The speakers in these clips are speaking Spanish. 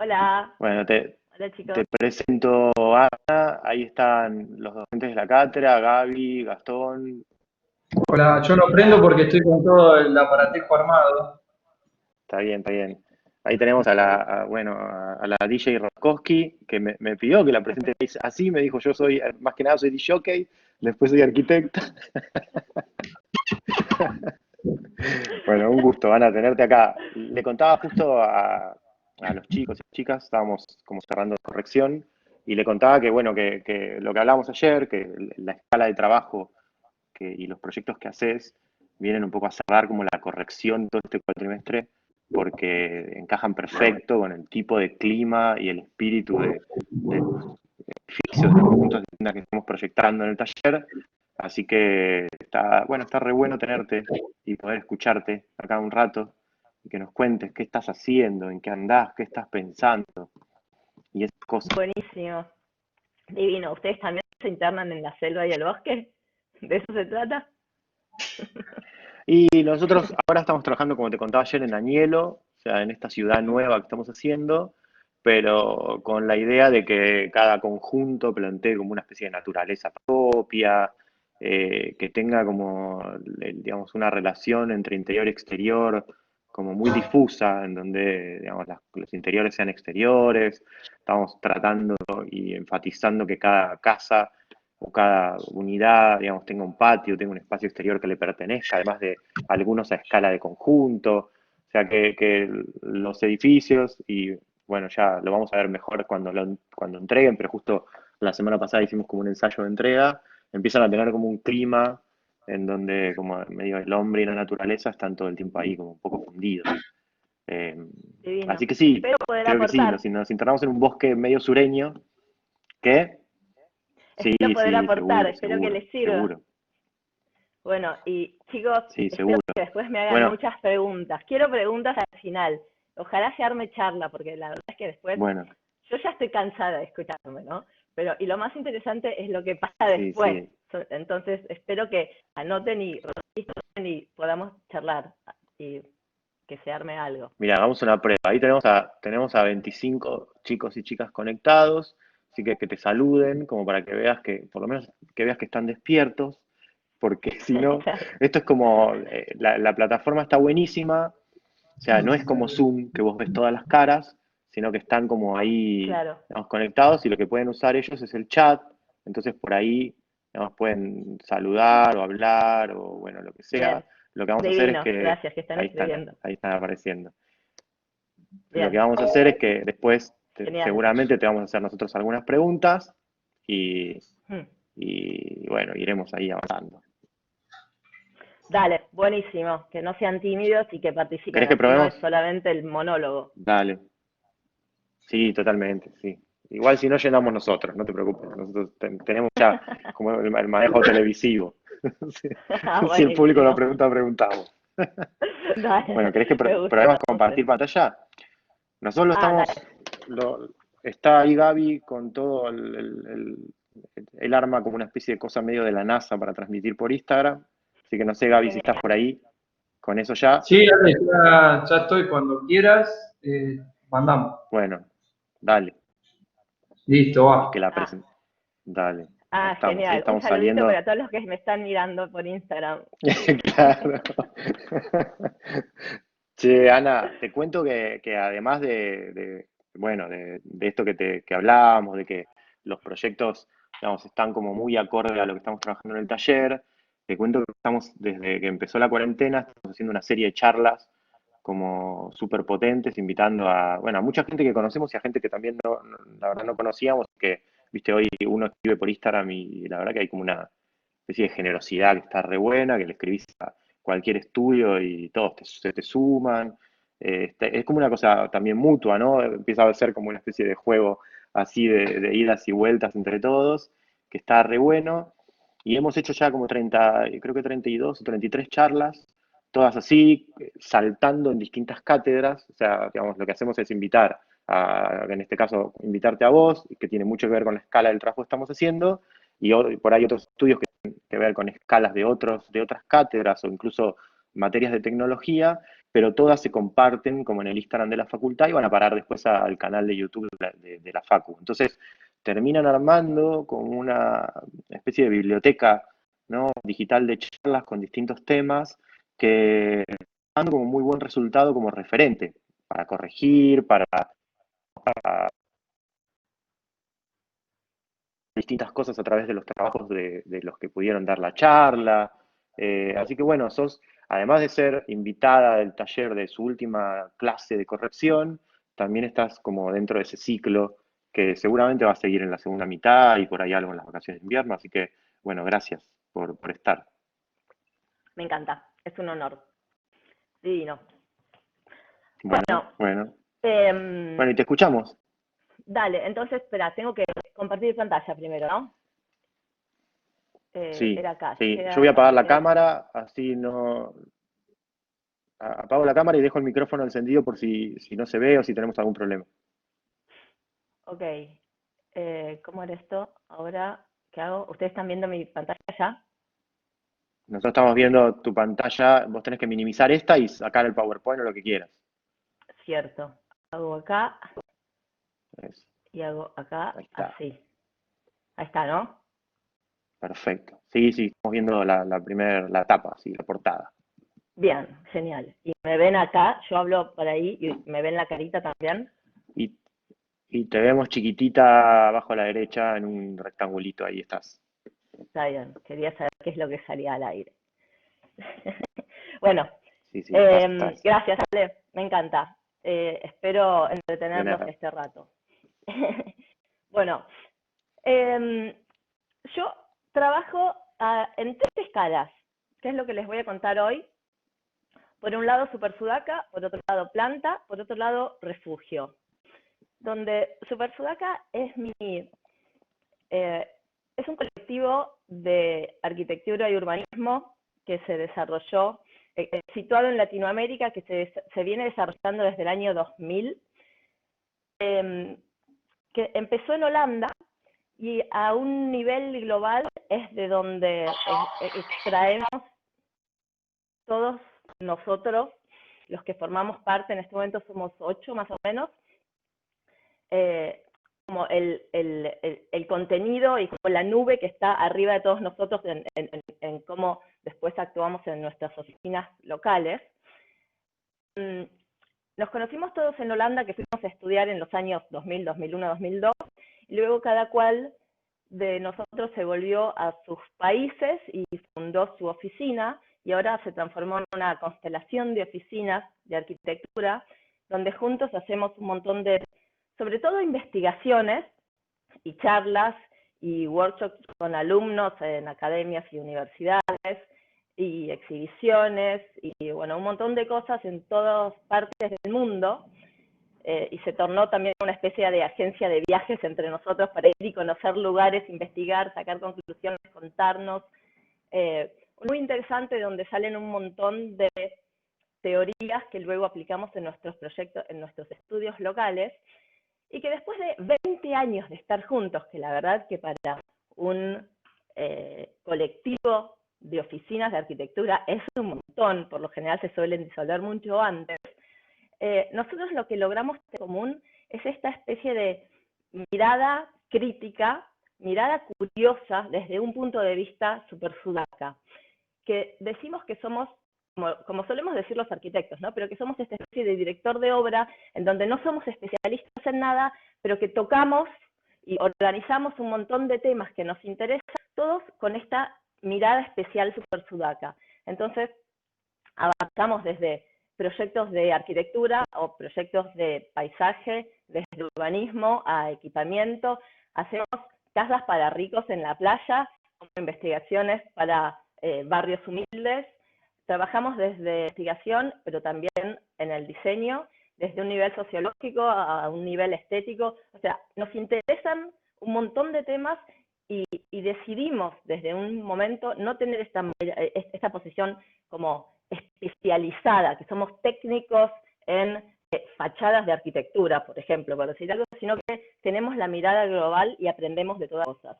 Hola, Bueno, hola chicos. te presento a Ana, ahí están los docentes de la cátedra, Gaby, Gastón. Hola, Hola, yo no prendo Hola. porque estoy con todo el aparatejo armado. Está bien, está bien. Ahí tenemos bueno, a la DJ Roskowski, que me pidió que la presente así, me dijo, yo soy, más que nada soy DJ, después soy arquitecta. Bueno, un gusto, Ana, tenerte acá. Le contaba justo a los chicos y chicas, estábamos como cerrando corrección, y le contaba que, bueno, que lo que hablábamos ayer, que la escala de trabajo y los proyectos que haces vienen un poco a cerrar como la corrección todo este cuatrimestre, porque encajan perfecto con el tipo de clima y el espíritu de los edificios, de los conjuntos de vivienda que estamos proyectando en el taller. Así que está, bueno, está re bueno tenerte y poder escucharte acá un rato y que nos cuentes qué estás haciendo, en qué andás, qué estás pensando y esas cosas. Buenísimo. Divino. ¿Ustedes también se internan en la selva y el bosque? ¿De eso se trata? Y nosotros ahora estamos trabajando, como te contaba ayer, en Añelo, o sea, en esta ciudad nueva que estamos haciendo, pero con la idea de que cada conjunto plantee como una especie de naturaleza propia, que tenga como, digamos, una relación entre interior y exterior como muy difusa, en donde, digamos, los interiores sean exteriores. Estamos tratando y enfatizando que cada casa o cada unidad, digamos, tenga un patio, tenga un espacio exterior que le pertenezca, además de algunos a escala de conjunto. O sea, que los edificios, y bueno, ya lo vamos a ver mejor cuando entreguen, pero justo la semana pasada hicimos como un ensayo de entrega, empiezan a tener como un clima en donde como medio el hombre y la naturaleza están todo el tiempo ahí como un poco fundidos. Eh, Divino. Así que sí, Espero poder creo que sí, aportar. nos internamos en un bosque medio sureño, que sí, Espero poder sí, aportar. seguro, Espero que seguro, les sirva. seguro. Bueno, y chicos, Sí, espero seguro. que después me hagan Bueno, muchas preguntas. Quiero preguntas al final. Ojalá se arme charla, porque la verdad es que después bueno, yo ya estoy cansada de escucharme, ¿no? Pero, y lo más interesante es lo que pasa sí, después. sí. Entonces, espero que anoten y registren y podamos charlar y que se arme algo. Mira, hagamos una prueba. Ahí tenemos a 25 chicos y chicas conectados, así que te saluden, como para que veas que, por lo menos que veas que están despiertos, porque si no, Claro, esto es como, la plataforma está buenísima, o sea, no es como Zoom, que vos ves todas las caras, sino que están como ahí, claro. digamos, conectados y lo que pueden usar ellos es el chat, entonces por ahí, digamos, pueden saludar o hablar o bueno, lo que sea. Bien. Lo que vamos a hacer es Divino. que, Gracias, que están escribiendo. ahí están apareciendo. Lo que Bien. vamos a hacer es que después Genial. seguramente te vamos a hacer nosotros algunas preguntas y, Hmm. y bueno, iremos ahí avanzando. Dale, buenísimo. Que no sean tímidos y que ¿Querés participen. que Así no es probemos? solamente el monólogo. Dale. Sí, totalmente, sí. Igual si no llenamos nosotros, no te preocupes. Nosotros tenemos ya como el manejo televisivo. Si, si el público lo Buenísimo. pregunta, preguntamos. Bueno, Dale, ¿querés que me gusta, probemos me gusta. compartir pantalla? Nosotros lo Ah, estamos, dale. está ahí Gaby con todo el arma como una especie de cosa medio de la NASA para transmitir por Instagram. Así que no sé, Gaby, si estás por Genial. ahí con eso ya. Sí, Ale, ya estoy cuando quieras. Mandamos. Bueno, dale. Listo, Y va. que la Ah, presenten. Dale. Ahí genial. Un estamos saludito saliendo. para todos los que me están mirando por Instagram. Claro. Che, Ana, te cuento que además bueno, de esto que hablábamos, de que los proyectos, digamos, están como muy acorde a lo que estamos trabajando en el taller, te cuento que estamos, desde que empezó la cuarentena, estamos haciendo una serie de charlas como súper potentes, invitando bueno, a mucha gente que conocemos y a gente que también la verdad no conocíamos, que, viste, hoy uno escribe por Instagram y la verdad que hay como una especie de generosidad que está re buena, que le escribís a cualquier estudio y todos se te suman. Es como una cosa también mutua, ¿no? Empieza a ser como una especie de juego así de idas y vueltas entre todos, que está re bueno. Y hemos hecho ya como 30, creo que 32 o 33 charlas, todas así, saltando en distintas cátedras. O sea, digamos, lo que hacemos es invitar en este caso, invitarte a vos, que tiene mucho que ver con la escala del trabajo que estamos haciendo, y por ahí otros estudios que tienen que ver con escalas de otras cátedras o incluso materias de tecnología, pero todas se comparten como en el Instagram de la facultad y van a parar después al canal de YouTube de la Facu. Entonces, terminan armando como una especie de biblioteca, ¿no?, digital de charlas con distintos temas que dan como muy buen resultado como referente para corregir, para distintas cosas a través de los trabajos de los que pudieron dar la charla. Así que bueno, además de ser invitada del taller de su última clase de corrección, también estás como dentro de ese ciclo que seguramente va a seguir en la segunda mitad y por ahí algo en las vacaciones de invierno. Así que bueno, gracias por estar. Me encanta, es un honor. Divino. Bueno, Bueno, bueno, y te escuchamos. dale, entonces, espera, tengo que compartir pantalla primero, ¿no? Sí, Era acá. sí. Yo voy a apagar la cámara, así no... Apago la cámara y dejo el micrófono encendido por si no se ve o si tenemos algún problema. Ok. ¿Cómo era esto? Ahora, ¿qué hago? ¿Ustedes están viendo mi pantalla ya? Nosotros estamos viendo tu pantalla, vos tenés que minimizar esta y sacar el PowerPoint o lo que quieras. Cierto. Hago acá Eso. y hago acá, Ahí está. así. Ahí está, ¿no? Perfecto. Sí, estamos viendo la tapa, sí, la portada. Bien, genial. ¿Y me ven acá? Yo hablo por ahí y me ven la carita también. Y, y te vemos chiquitita abajo a la derecha en un rectangulito, ahí estás. Está bien, quería saber qué es lo que salía al aire. Bueno, Sí, estás. gracias, Ale, me encanta. Espero De entretenerlos nada. este rato. Bueno, yo trabajo en 3 escalas, que es lo que les voy a contar hoy. Por un lado, Super Sudaca, por otro lado, Planta, por otro lado, Refugio. Donde Super Sudaca es es un colectivo de arquitectura y urbanismo que se desarrolló, situado en Latinoamérica, que se viene desarrollando desde el año 2000, que empezó en Holanda y a un nivel global es de donde extraemos todos nosotros, los que formamos parte, en este momento somos 8 más o menos, como el contenido y como la nube que está arriba de todos nosotros en cómo después actuamos en nuestras oficinas locales. Nos conocimos todos en Holanda, que fuimos a estudiar en los años 2000, 2001, 2002, y luego cada cual de nosotros se volvió a sus países y fundó su oficina, y ahora se transformó en una constelación de oficinas de arquitectura, donde juntos hacemos un montón de, sobre todo, investigaciones y charlas y workshops con alumnos en academias y universidades, y exhibiciones, y bueno, un montón de cosas en todas partes del mundo, y se tornó también una especie de agencia de viajes entre nosotros para ir y conocer lugares, investigar, sacar conclusiones, contarnos. Muy interesante, donde salen un montón de teorías que luego aplicamos en nuestros proyectos, en nuestros estudios locales, y que después de 20 años de estar juntos, que la verdad que para un colectivo de oficinas de arquitectura es un montón, por lo general se suelen disolver mucho antes, nosotros lo que logramos en común es esta especie de mirada crítica, mirada curiosa desde un punto de vista super sudaca, que decimos que somos, como solemos decir los arquitectos, ¿no? Pero que somos esta especie de director de obra en donde no somos especialistas en nada, pero que tocamos y organizamos un montón de temas que nos interesan, todos con esta mirada especial super sudaca. Entonces, avanzamos desde proyectos de arquitectura o proyectos de paisaje, desde urbanismo a equipamiento, hacemos casas para ricos en la playa, como investigaciones para barrios humildes, trabajamos desde investigación, pero también en el diseño, desde un nivel sociológico a un nivel estético, o sea, nos interesan un montón de temas y decidimos desde un momento no tener esta posición como especializada, que somos técnicos en fachadas de arquitectura, por ejemplo, por decir algo, sino que tenemos la mirada global y aprendemos de todas cosas.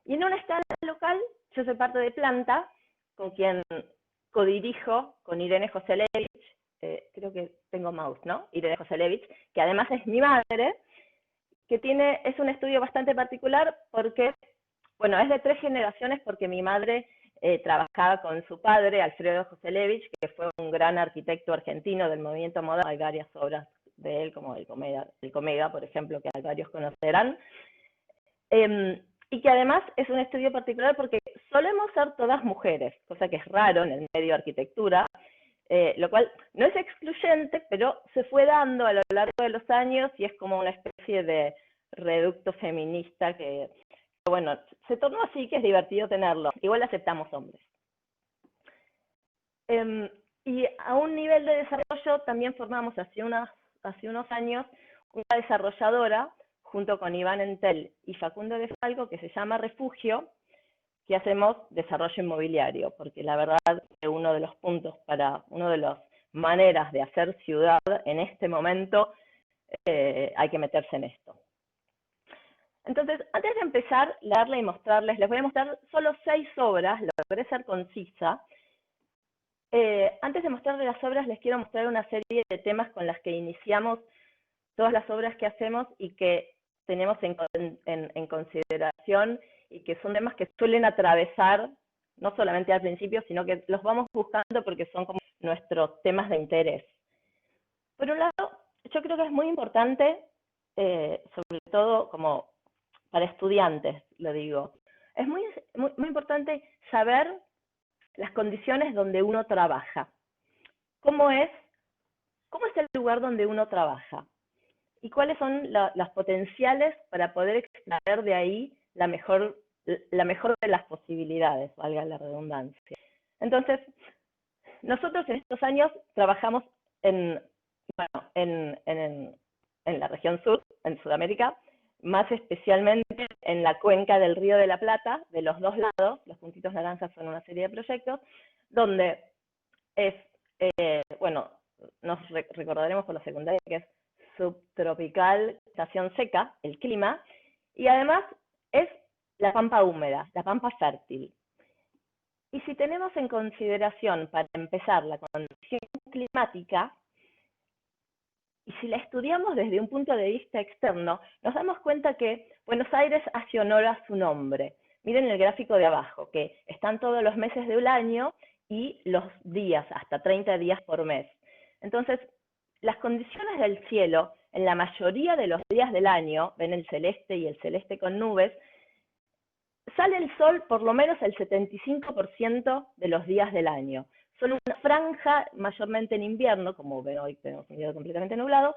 Y en una escala local, yo soy parte de Planta, con quien codirijo con Irene Joselevich, creo que tengo mouse, ¿no? Irene Joselevich, que además es mi madre, que es un estudio bastante particular porque, bueno, es de 3 generaciones porque mi madre trabajaba con su padre, Alfredo Joselevich, que fue un gran arquitecto argentino del movimiento moderno. Hay varias obras de él, como el Comeda, por ejemplo, que varios conocerán. Y que además es un estudio particular porque solemos ser todas mujeres, cosa que es raro en el medio de arquitectura, lo cual no es excluyente, pero se fue dando a lo largo de los años y es como una especie de reducto feminista que, bueno, se tornó así, que es divertido tenerlo. Igual aceptamos hombres. Y a un nivel de desarrollo también formamos hace unos años una desarrolladora junto con Iván Entel y Facundo de Falco, que se llama Refugio, que hacemos desarrollo inmobiliario, porque la verdad que uno de los puntos una de las maneras de hacer ciudad en este momento, hay que meterse en esto. Entonces, antes de empezar, leerle y mostrarles, les voy a mostrar solo 6 obras, logré ser concisa. Antes de mostrarles las obras, les quiero mostrar una serie de temas con las que iniciamos todas las obras que hacemos y que tenemos en consideración, y que son temas que suelen atravesar, no solamente al principio, sino que los vamos buscando porque son como nuestros temas de interés. Por un lado, yo creo que es muy importante, sobre todo como para estudiantes, lo digo, es muy importante saber las condiciones donde uno trabaja. ¿Cómo es el lugar donde uno trabaja? ¿Y cuáles son las potenciales para poder extraer de ahí la mejor de las posibilidades, valga la redundancia? Entonces, nosotros en estos años trabajamos en la región sur, en Sudamérica, más especialmente en la cuenca del Río de la Plata, de los 2 lados. Los puntitos naranjas son una serie de proyectos, donde es, bueno, nos recordaremos por la secundaria que es subtropical, estación seca, el clima, y además es la pampa húmeda, la pampa fértil. Y si tenemos en consideración, para empezar, la condición climática, y si la estudiamos desde un punto de vista externo, nos damos cuenta que Buenos Aires hace honor a su nombre. Miren el gráfico de abajo, que están todos los meses del año y los días, hasta 30 días por mes. Entonces, las condiciones del cielo, en la mayoría de los días del año, ven el celeste y el celeste con nubes, sale el sol por lo menos el 75% de los días del año. Son una franja, mayormente en invierno, como ven hoy tenemos un día completamente nublado,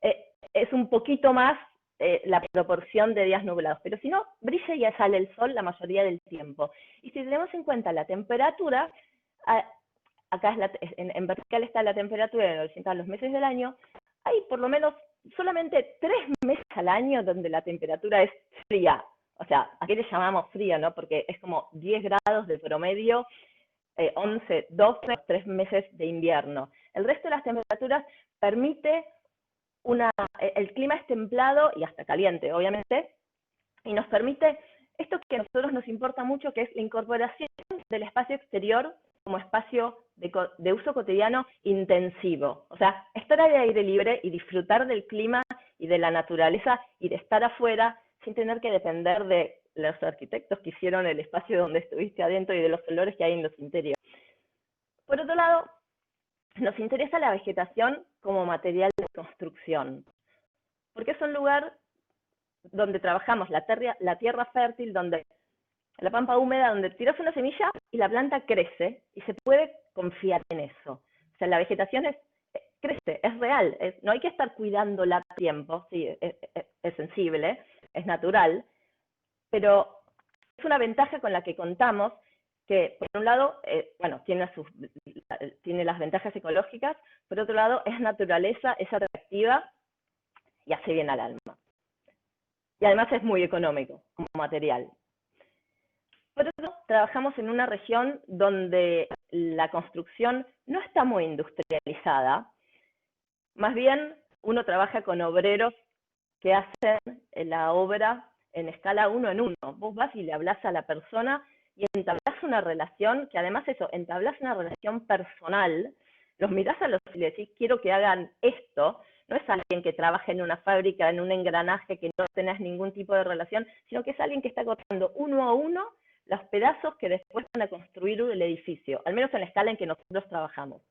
es un poquito más la proporción de días nublados, pero si no, brilla y ya sale el sol la mayoría del tiempo. Y si tenemos en cuenta la temperatura, acá en vertical está la temperatura en horizontal los meses del año, hay por lo menos solamente 3 meses al año donde la temperatura es fría. O sea, aquí le llamamos fría, ¿no? Porque es como 10 grados de promedio, 11, 12, 3 meses de invierno. El resto de las temperaturas permite el clima es templado y hasta caliente, obviamente, y nos permite esto que a nosotros nos importa mucho, que es la incorporación del espacio exterior como espacio de uso cotidiano intensivo. O sea, estar al aire libre y disfrutar del clima y de la naturaleza y de estar afuera sin tener que depender de los arquitectos que hicieron el espacio donde estuviste adentro y de los olores que hay en los interiores. Por otro lado, nos interesa la vegetación como material de construcción, porque es un lugar donde trabajamos la tierra fértil, donde la pampa húmeda, donde tiras una semilla y la planta crece y se puede confiar en eso. O sea, la vegetación crece, es real, no hay que estar cuidándola a tiempo, sí, es sensible, es natural, pero es una ventaja con la que contamos que, por un lado, bueno, tiene las ventajas ecológicas, por otro lado, es naturaleza, es atractiva y hace bien al alma. Y además es muy económico como material. Por otro lado, trabajamos en una región donde la construcción no está muy industrializada. Más bien, uno trabaja con obreros que hacen la obra en escala 1 en 1. Vos vas y le hablas a la persona y entablás una relación, que además eso, entablas una relación personal, los mirás a los y le decís, quiero que hagan esto, no es alguien que trabaja en una fábrica, en un engranaje, que no tenés ningún tipo de relación, sino que es alguien que está cortando uno a uno los pedazos que después van a construir el edificio, al menos en la escala en que nosotros trabajamos.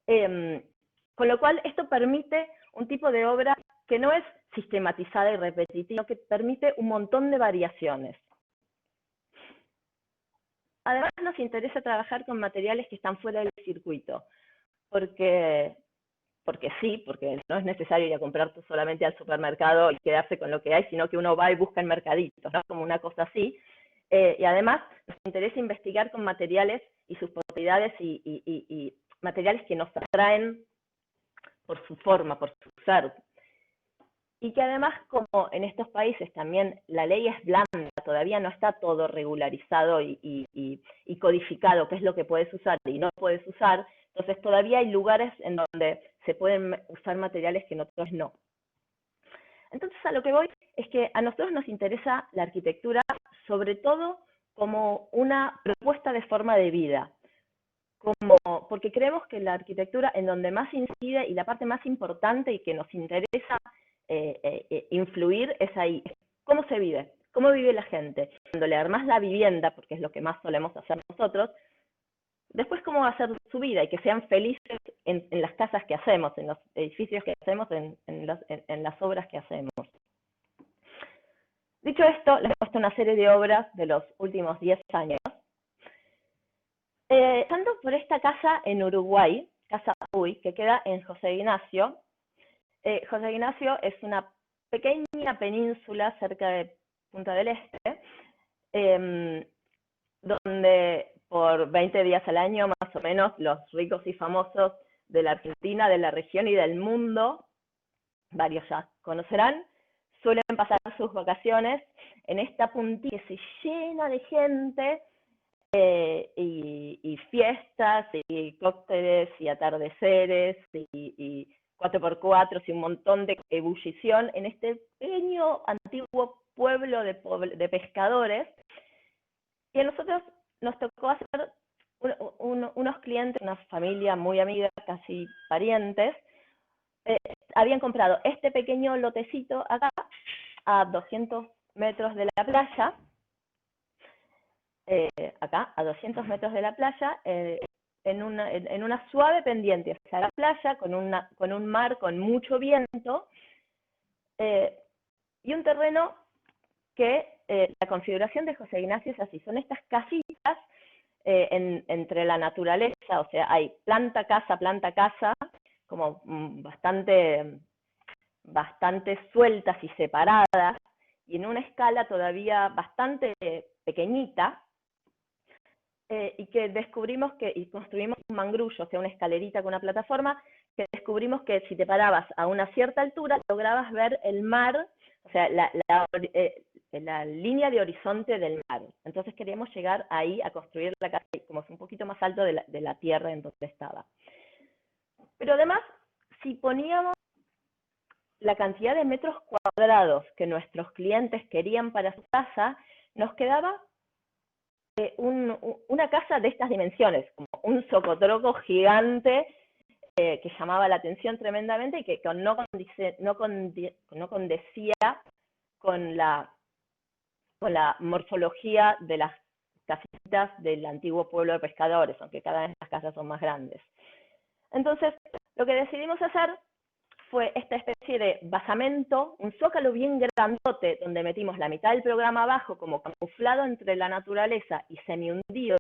Con lo cual, esto permite un tipo de obra que no es sistematizada y repetitiva, sino que permite un montón de variaciones. Además, nos interesa trabajar con materiales que están fuera del circuito, porque sí, porque no es necesario ir a comprar solamente al supermercado y quedarse con lo que hay, sino que uno va y busca en mercaditos, ¿no? Como una cosa así. Y además, nos interesa investigar con materiales y sus propiedades y materiales que nos atraen por su forma, por su ser. Y que además, como en estos países también la ley es blanda, todavía no está todo regularizado y codificado, qué es lo que puedes usar y no puedes usar, entonces todavía hay lugares en donde se pueden usar materiales que en otros no. Entonces a lo que voy es que a nosotros nos interesa la arquitectura sobre todo como una propuesta de forma de vida, porque creemos que la arquitectura en donde más incide y la parte más importante y que nos interesa influir es ahí. ¿Cómo se vive? ¿Cómo vive la gente? Cuando le armás la vivienda, porque es lo que más solemos hacer nosotros, después cómo va a ser su vida y que sean felices en las casas que hacemos, en los edificios que hacemos, en las obras que hacemos. Dicho esto, les he puesto una serie de obras de los últimos 10 años. Tanto por esta casa en Uruguay, Casa Uy, que queda en José Ignacio. José Ignacio es una pequeña península cerca de Punta del Este, donde por 20 días al año, más o menos, los ricos y famosos de la Argentina, de la región y del mundo, varios ya conocerán, suelen pasar sus vacaciones en esta puntilla que se llena de gente, y fiestas, y cócteles, y atardeceres, y 4x4, y un montón de ebullición en este pequeño antiguo pueblo de pescadores. Y a nosotros nos tocó hacer unos clientes, una familia muy amiga, casi parientes, habían comprado este pequeño lotecito acá, a 200 metros de la playa, acá, a 200 metros de la playa, en una suave pendiente hacia la playa, con un mar con mucho viento, y un terreno que la configuración de José Ignacio es así, son estas casitas entre la naturaleza, o sea, hay planta casa, como bastante sueltas y separadas, y en una escala todavía bastante pequeñita, y que descubrimos y construimos un mangrullo, o sea, una escalerita con una plataforma, que descubrimos que si te parabas a una cierta altura, lograbas ver el mar, o sea, la línea de horizonte del mar. Entonces queríamos llegar ahí a construir la casa, como es un poquito más alto de la tierra en donde estaba. Pero además, si poníamos la cantidad de metros cuadrados que nuestros clientes querían para su casa, nos quedaba una casa de estas dimensiones, como un socotroco gigante, que llamaba la atención tremendamente y que no condecía con la morfología de las casitas del antiguo pueblo de pescadores, aunque cada vez las casas son más grandes. Entonces, lo que decidimos hacer fue esta especie de basamento, un zócalo bien grandote, donde metimos la mitad del programa abajo como camuflado entre la naturaleza y semi-hundido,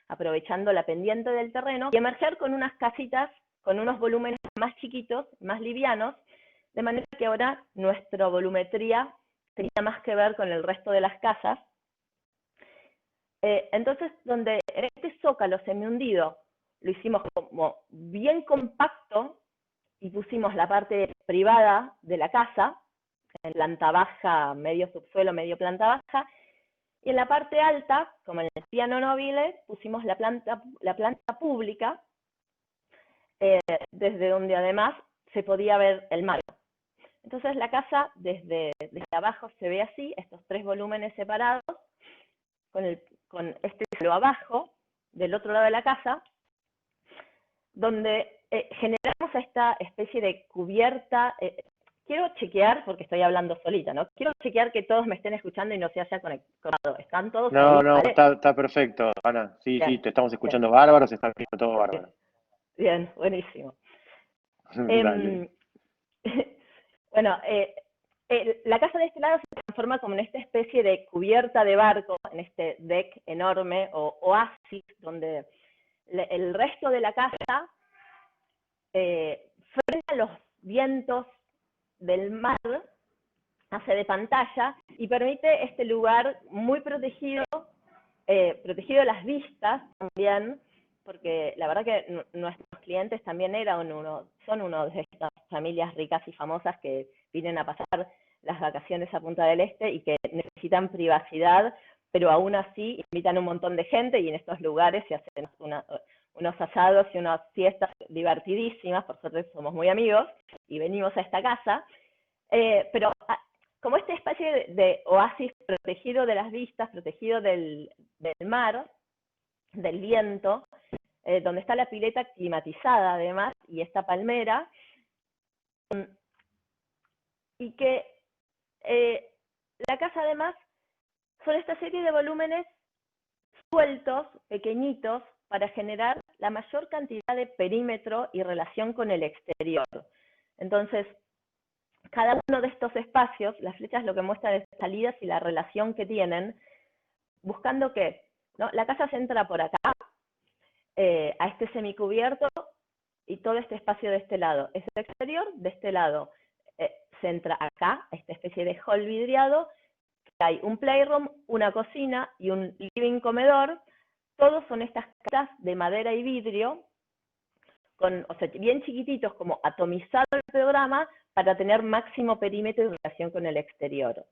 aprovechando la pendiente del terreno, y emerger con unas casitas, con unos volúmenes más chiquitos, más livianos, de manera que ahora nuestra volumetría tenía más que ver con el resto de las casas. Entonces, donde en este zócalo semi-hundido lo hicimos como bien compacto, y pusimos la parte privada de la casa, en planta baja, medio subsuelo, medio planta baja, y en la parte alta, como en el piano nobile, pusimos la planta pública, desde donde además se podía ver el mar. Entonces la casa desde abajo se ve así, estos tres volúmenes separados, con con este suelo abajo, del otro lado de la casa, donde generamos esta especie de cubierta. Quiero chequear, porque estoy hablando solita, ¿no? Quiero chequear que todos me estén escuchando y no se haya conectado. ¿Están todos No, ahí? no, ¿Vale? está perfecto, Ana. Sí, Bien, sí, te estamos bien, escuchando bárbaro, se está viendo todo bárbaro. bien, buenísimo. Dale. Bueno, la casa de este lado se transforma como en esta especie de cubierta de barco, en este deck enorme o oasis, donde el resto de la casa frena los vientos del mar, hace de pantalla y permite este lugar muy protegido, protegido de las vistas también, porque la verdad que nuestros clientes también son uno de estas familias ricas y famosas que vienen a pasar las vacaciones a Punta del Este y que necesitan privacidad, pero aún así invitan un montón de gente y en estos lugares se hacen unos asados y unas fiestas divertidísimas. Por suerte somos muy amigos y venimos a esta casa, pero como este espacio de oasis protegido de las vistas, protegido del mar, del viento, donde está la pileta climatizada además, y esta palmera, y que la casa además son esta serie de volúmenes sueltos, pequeñitos, para generar la mayor cantidad de perímetro y relación con el exterior. Entonces, cada uno de estos espacios, las flechas lo que muestran es salidas y la relación que tienen, buscando que, ¿no? La casa se entra por acá, a este semicubierto, y todo este espacio de este lado es el exterior, de este lado se entra acá, a esta especie de hall vidriado, que hay un playroom, una cocina y un living comedor. Todos son estas casas de madera y vidrio, o sea, bien chiquititos, como atomizado el programa, para tener máximo perímetro y relación con el exterior.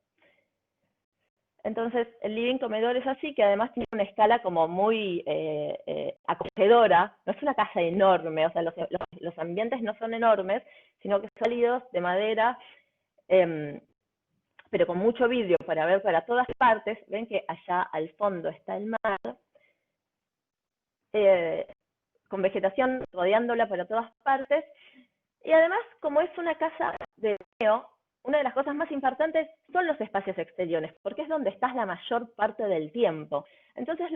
Entonces, el living comedor es así, que además tiene una escala como muy acogedora. No es una casa enorme, o sea, los ambientes no son enormes, sino que son sólidos, de madera, pero con mucho vidrio para ver para todas partes. Ven que allá al fondo está el mar, con vegetación rodeándola para todas partes. Y además, como es una casa de veo, una de las cosas más importantes son los espacios exteriores, porque es donde estás la mayor parte del tiempo. Entonces,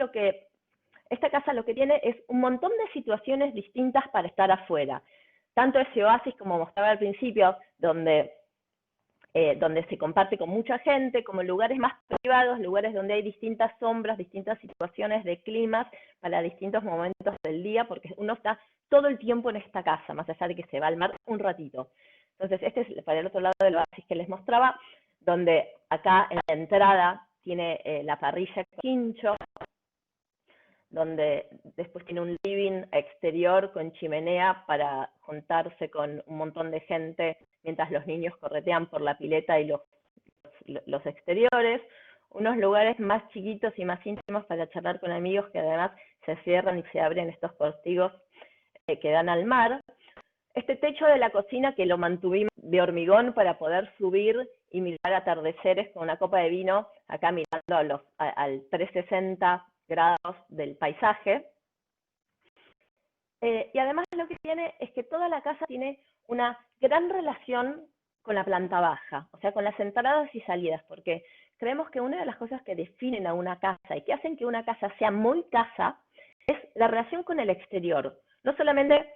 esta casa lo que tiene es un montón de situaciones distintas para estar afuera. Tanto ese oasis, como mostraba al principio, donde se comparte con mucha gente, como lugares más privados, lugares donde hay distintas sombras, distintas situaciones de climas para distintos momentos del día, porque uno está todo el tiempo en esta casa, más allá de que se va al mar un ratito. Entonces, este es para el otro lado del oasis que les mostraba, donde acá en la entrada tiene la parrilla quincho, donde después tiene un living exterior con chimenea para juntarse con un montón de gente mientras los niños corretean por la pileta y los exteriores. Unos lugares más chiquitos y más íntimos para charlar con amigos, que además se cierran y se abren estos postigos que dan al mar. Este techo de la cocina que lo mantuvimos de hormigón para poder subir y mirar atardeceres con una copa de vino, acá mirando al 360 grados del paisaje. Y además lo que tiene es que toda la casa tiene una gran relación con la planta baja, o sea, con las entradas y salidas, porque creemos que una de las cosas que definen a una casa y que hacen que una casa sea muy casa es la relación con el exterior, no solamente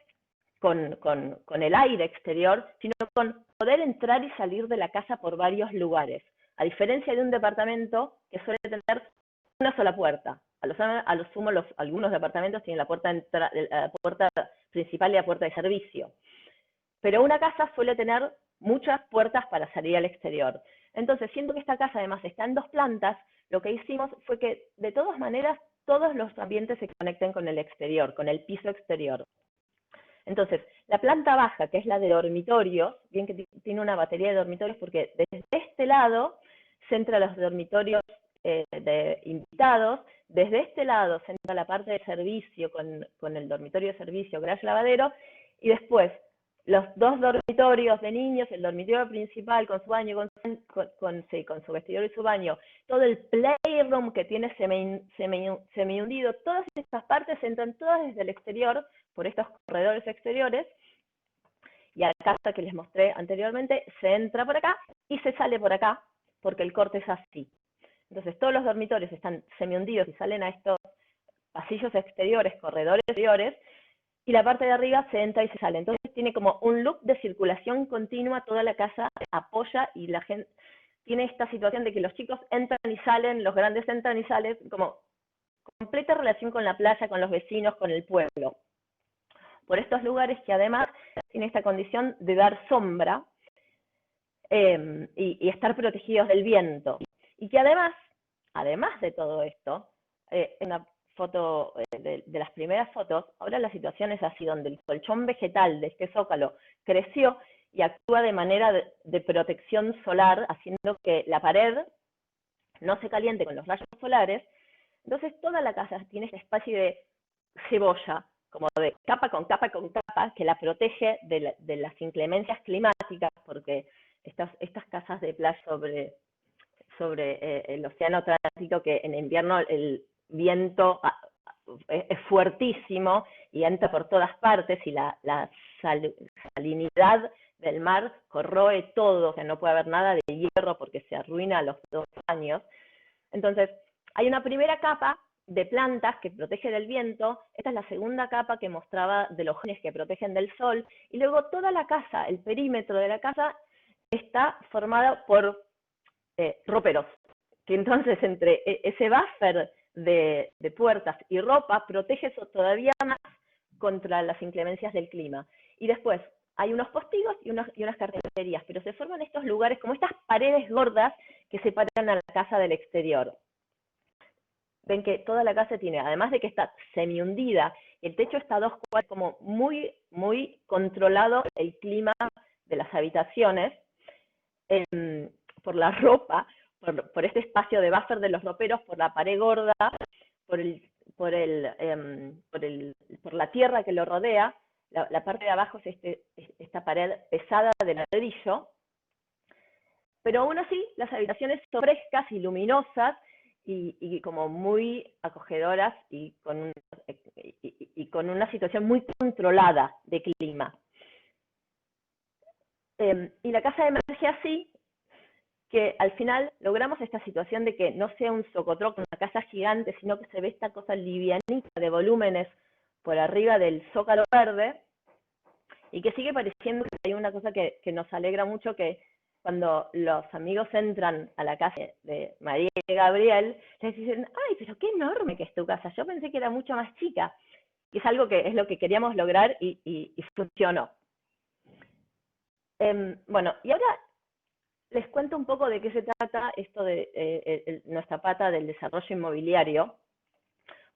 con el aire exterior, sino con poder entrar y salir de la casa por varios lugares, a diferencia de un departamento que suele tener una sola puerta. A lo sumo, algunos departamentos tienen la puerta principal y la puerta de servicio. Pero una casa suele tener muchas puertas para salir al exterior. Entonces, siendo que esta casa además está en 2 plantas, lo que hicimos fue que, de todas maneras, todos los ambientes se conecten con el exterior, con el piso exterior. Entonces, la planta baja, que es la de dormitorios, bien que tiene una batería de dormitorios, porque desde este lado se entra los dormitorios de invitados, desde este lado se entra la parte de servicio con el dormitorio de servicio, garage lavadero, y después los 2 dormitorios de niños, el dormitorio principal con su baño, con su vestidor y su baño, todo el playroom playroom que tiene semi hundido, todas estas partes entran todas desde el exterior, por estos corredores exteriores, y a la casa que les mostré anteriormente, se entra por acá y se sale por acá, porque el corte es así. Entonces todos los dormitorios están semi hundidos y salen a estos pasillos exteriores, corredores exteriores, y la parte de arriba se entra y se sale. Entonces tiene como un loop de circulación continua, toda la casa apoya y la gente tiene esta situación de que los chicos entran y salen, los grandes entran y salen, como completa relación con la playa, con los vecinos, con el pueblo. Por estos lugares que además tiene esta condición de dar sombra y estar protegidos del viento. Y que además de todo esto, en la foto, de las primeras fotos, ahora la situación es así, donde el colchón vegetal de este zócalo creció y actúa de manera de protección solar, haciendo que la pared no se caliente con los rayos solares. Entonces toda la casa tiene esta especie de cebolla, como de capa con capa con capa, que la protege de las inclemencias climáticas, porque estas casas de playa sobre el océano Atlántico, que en invierno el viento es fuertísimo y entra por todas partes, y la salinidad del mar corroe todo, o sea, no puede haber nada de hierro porque se arruina a los 2 años. Entonces, hay una primera capa de plantas que protege del viento, esta es la segunda capa que mostraba de los genes que protegen del sol, y luego toda la casa, el perímetro de la casa, está formada por roperos, que entonces entre ese buffer de puertas y ropa protege eso todavía más contra las inclemencias del clima. Y después hay unos postigos y unas cartelerías, pero se forman estos lugares como estas paredes gordas que separan a la casa del exterior. Ven que toda la casa tiene, además de que está semi hundida, el techo está a 2 cuadras, como muy, muy controlado el clima de las habitaciones, por la ropa, por este espacio de buffer de los roperos, por la pared gorda, por la tierra que lo rodea. La parte de abajo es esta pared pesada de ladrillo, pero aún así las habitaciones son frescas y luminosas y como muy acogedoras y con una situación muy controlada de clima. Y la casa emerge así, que al final logramos esta situación de que no sea un socotroco, una casa gigante, sino que se ve esta cosa livianita de volúmenes por arriba del zócalo verde, y que sigue pareciendo que hay una cosa que nos alegra mucho, que cuando los amigos entran a la casa de María y Gabriel, les dicen, ¡ay, pero qué enorme que es tu casa! Yo pensé que era mucho más chica. Y es algo que es lo que queríamos lograr y funcionó. Bueno, y ahora les cuento un poco de qué se trata esto de nuestra pata del desarrollo inmobiliario,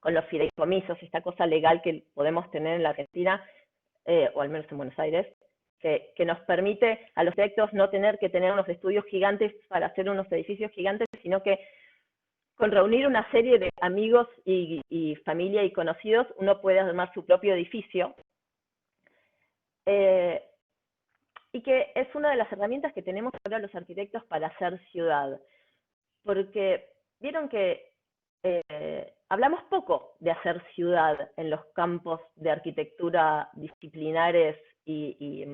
con los fideicomisos, esta cosa legal que podemos tener en la Argentina, o al menos en Buenos Aires, que nos permite a los arquitectos no tener que tener unos estudios gigantes para hacer unos edificios gigantes, sino que con reunir una serie de amigos y familia y conocidos, uno puede armar su propio edificio. Y que es una de las herramientas que tenemos ahora los arquitectos para hacer ciudad. Porque vieron que hablamos poco de hacer ciudad en los campos de arquitectura disciplinares y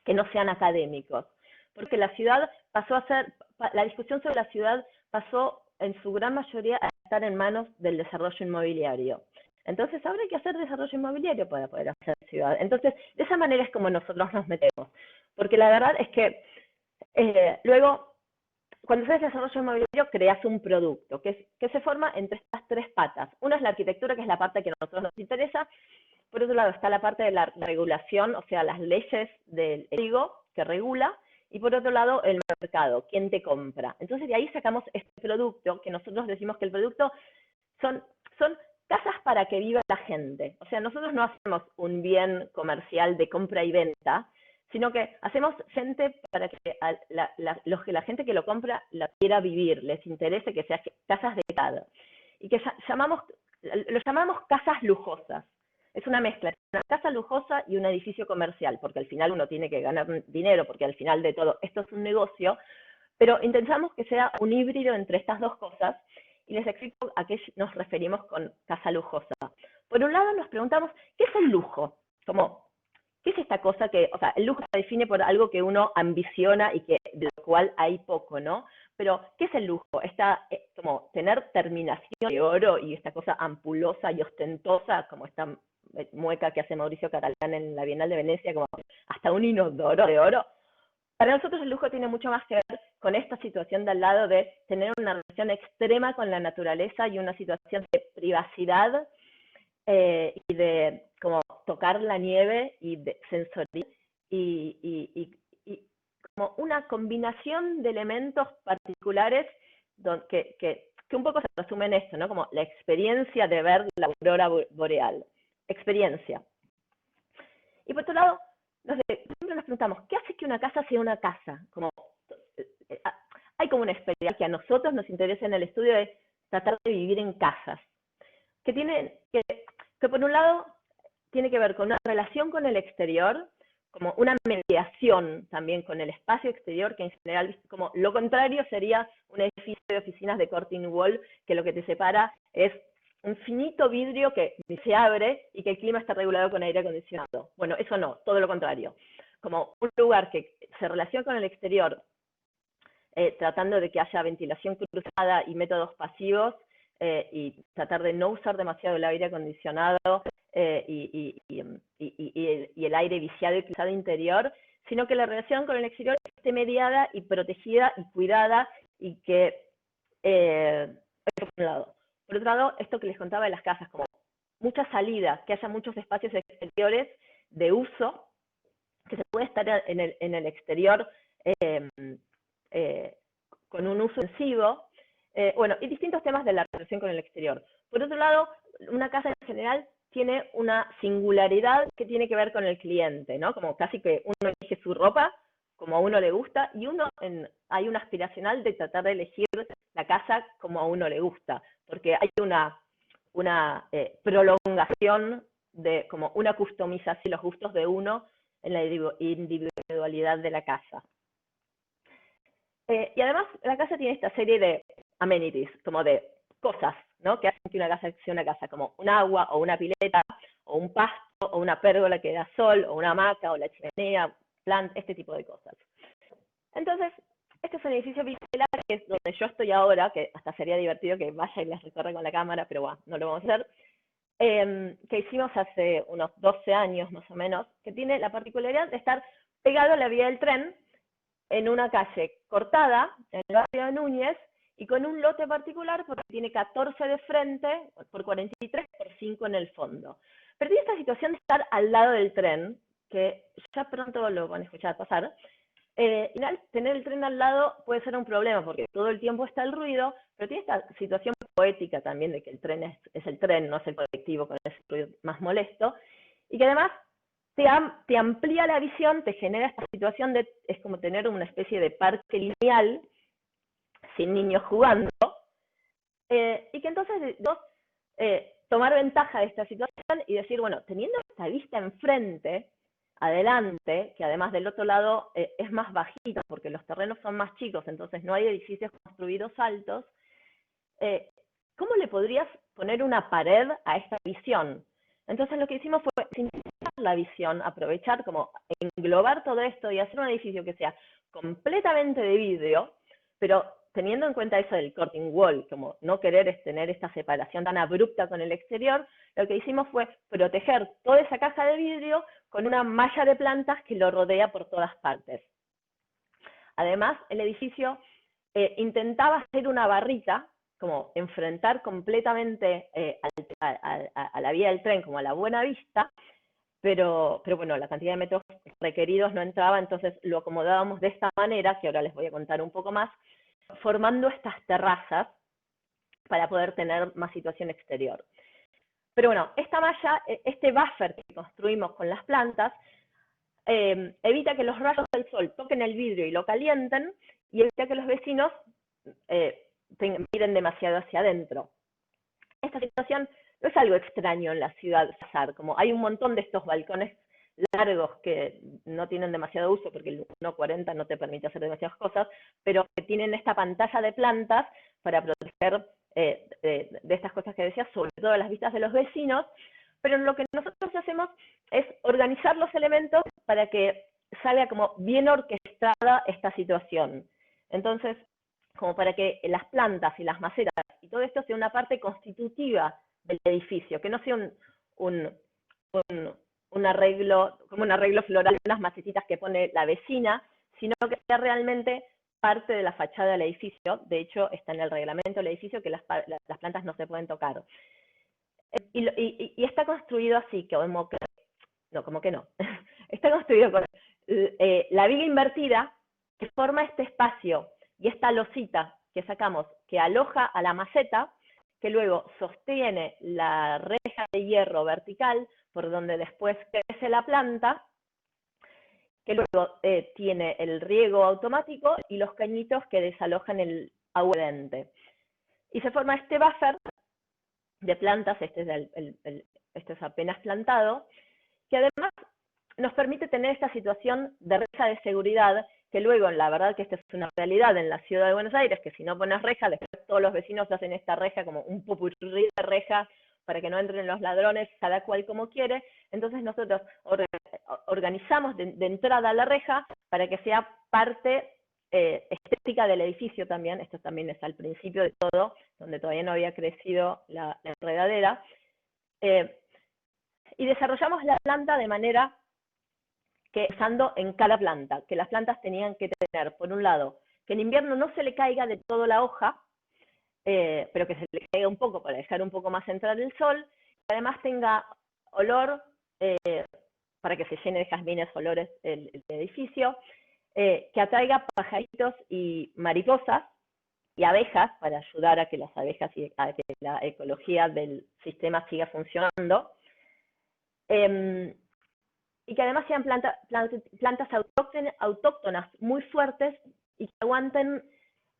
que no sean académicos. Porque la ciudad pasó a ser, la discusión sobre la ciudad pasó en su gran mayoría a estar en manos del desarrollo inmobiliario. Entonces ahora hay que hacer desarrollo inmobiliario para poder hacer ciudad. Entonces, de esa manera es como nosotros nos metemos. Porque la verdad es que luego, cuando haces desarrollo inmobiliario, creas un producto que se forma entre estas 3 patas. Una es la arquitectura, que es la parte que a nosotros nos interesa. Por otro lado está la parte de la regulación, o sea, las leyes del código que regula. Y por otro lado, el mercado, quién te compra. Entonces de ahí sacamos este producto, que nosotros decimos que el producto son casas para que viva la gente. O sea, nosotros no hacemos un bien comercial de compra y venta, sino que hacemos gente para que la gente que lo compra la quiera vivir, les interese, que sean casas de calidad. Y que lo llamamos casas lujosas. Es una mezcla, una casa lujosa y un edificio comercial, porque al final uno tiene que ganar dinero, porque al final de todo esto es un negocio, Pero intentamos que sea un híbrido entre estas dos cosas, y les explico a qué nos referimos con casa lujosa. Por un lado nos preguntamos, ¿qué es el lujo? Como, ¿qué es esta cosa que, o sea, el lujo se define por algo que uno ambiciona y que de lo cual hay poco, ¿no? Pero, ¿qué es el lujo? Esta, como tener terminación de oro y esta cosa ampulosa y ostentosa, como esta mueca que hace Mauricio Catalán en la Bienal de Venecia, como hasta un inodoro de oro. Para nosotros el lujo tiene mucho más que ver con esta situación de al lado de tener una relación extrema con la naturaleza y una situación de privacidad y de como tocar la nieve y de sensorial y como una combinación de elementos particulares que un poco se resume en esto, ¿no? Como la experiencia de ver la aurora boreal. Experiencia. Y por otro lado, siempre nos preguntamos, ¿qué hace que una casa sea una casa? Como, hay como una experiencia que a nosotros nos interesa en el estudio de tratar de vivir en casas, que por un lado tiene que ver con una relación con el exterior, como una mediación también con el espacio exterior, que en general, como lo contrario sería un edificio de oficinas de Corting Wall, que lo que te separa es un finito vidrio que se abre y que el clima está regulado con aire acondicionado. Bueno, eso no, todo lo contrario. Como un lugar que se relaciona con el exterior, tratando de que haya ventilación cruzada y métodos pasivos, y tratar de no usar demasiado el aire acondicionado y el aire viciado y cruzado interior, sino que la relación con el exterior esté mediada y protegida y cuidada y que, por un lado. Por otro lado, esto que les contaba de las casas, como muchas salidas, que haya muchos espacios exteriores de uso, que se puede estar en el exterior con un uso intensivo, bueno, y distintos temas de la relación con el exterior. Por otro lado, una casa en general tiene una singularidad que tiene que ver con el cliente, ¿no? Como casi que uno elige su ropa como a uno le gusta, y hay una aspiracional de tratar de elegir la casa como a uno le gusta, porque hay una prolongación de como una customización de los gustos de uno en la individualidad de la casa. Y además la casa tiene esta serie de amenities, como de cosas, ¿no? Que hacen que una casa sea una casa, como un agua o una pileta o un pasto o una pérgola que da sol o una hamaca o la chimenea, este tipo de cosas. Entonces, este es un edificio biselar, que es donde yo estoy ahora, que hasta sería divertido que vaya y les recorra con la cámara, pero bueno, no lo vamos a hacer, que hicimos hace unos 12 años más o menos, que tiene la particularidad de estar pegado a la vía del tren en una calle cortada, en el barrio de Núñez, y con un lote particular porque tiene 14 de frente por 43 por 5 en el fondo. Pero tiene esta situación de estar al lado del tren, que ya pronto lo van a escuchar pasar, y tener el tren al lado puede ser un problema porque todo el tiempo está el ruido, pero tiene esta situación poética también de que el tren es el tren, no es el colectivo con ese ruido más molesto, y que además te amplía la visión, te genera esta situación es como tener una especie de parque lineal sin niños jugando, y que entonces vos tomar ventaja de esta situación y decir, bueno, teniendo esta vista enfrente, adelante, que además del otro lado es más bajito porque los terrenos son más chicos, entonces no hay edificios construidos altos, ¿cómo le podrías poner una pared a esta visión? Entonces lo que hicimos fue simplificar la visión, aprovechar como englobar todo esto y hacer un edificio que sea completamente de vidrio, pero teniendo en cuenta eso del Corting Wall, como no querer tener esta separación tan abrupta con el exterior, lo que hicimos fue proteger toda esa caja de vidrio con una malla de plantas que lo rodea por todas partes. Además, el edificio intentaba hacer una barrita, como enfrentar completamente a la vía del tren, como a la Buena Vista, pero bueno, la cantidad de metros requeridos no entraba, entonces lo acomodábamos de esta manera, que ahora les voy a contar un poco más, formando estas terrazas para poder tener más situación exterior. Pero bueno, esta malla, este buffer que construimos con las plantas, evita que los rayos del sol toquen el vidrio y lo calienten, y evita que los vecinos miren demasiado hacia adentro. Esta situación no es algo extraño en la ciudad, como hay un montón de estos balcones largos que no tienen demasiado uso, porque el 1.40 no te permite hacer demasiadas cosas, pero que tienen esta pantalla de plantas para proteger de estas cosas que decía, sobre todo las vistas de los vecinos, pero lo que nosotros hacemos es organizar los elementos para que salga como bien orquestada esta situación. Entonces, como para que las plantas y las macetas y todo esto sea una parte constitutiva del edificio, que no sea un arreglo, como un arreglo floral, unas macetitas que pone la vecina, sino que sea realmente parte de la fachada del edificio. De hecho, está en el reglamento del edificio que las plantas no se pueden tocar. Y está construido así, como que no. Está construido con la viga invertida que forma este espacio y esta losita que sacamos, que aloja a la maceta, que luego sostiene la reja de hierro vertical por donde después crece la planta, que luego tiene el riego automático y los cañitos que desalojan el agua excedente. Y se forma este buffer de plantas, este es apenas plantado, que además nos permite tener esta situación de reja de seguridad, que luego, la verdad que esta es una realidad en la ciudad de Buenos Aires, que si no pones reja, después todos los vecinos hacen esta reja como un popurrí de reja para que no entren los ladrones, cada cual como quiere. Entonces nosotros organizamos de entrada la reja para que sea parte estética del edificio también. Esto también es al principio de todo, donde todavía no había crecido la enredadera. Y desarrollamos la planta de manera que usando en cada planta, que las plantas tenían que tener, por un lado, que en invierno no se le caiga de todo la hoja, pero que se le caiga un poco para dejar un poco más entrar el sol, que además tenga olor, para que se llene de jazmines, olores el edificio, que atraiga pajaritos y mariposas y abejas para ayudar a que las abejas y a que la ecología del sistema siga funcionando. Y que además sean plantas autóctonas muy fuertes y que aguanten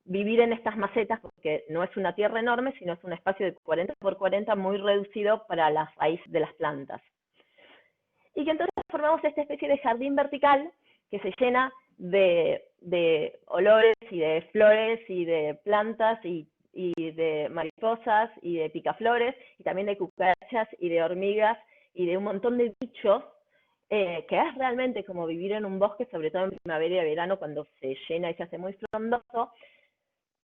vivir en estas macetas, porque no es una tierra enorme, sino es un espacio de 40 por 40 muy reducido para la raíz de las plantas. Y que entonces formamos esta especie de jardín vertical que se llena de olores y de flores y de plantas y de mariposas y de picaflores y también de cucarachas y de hormigas y de un montón de bichos, que es realmente como vivir en un bosque, sobre todo en primavera y verano cuando se llena y se hace muy frondoso,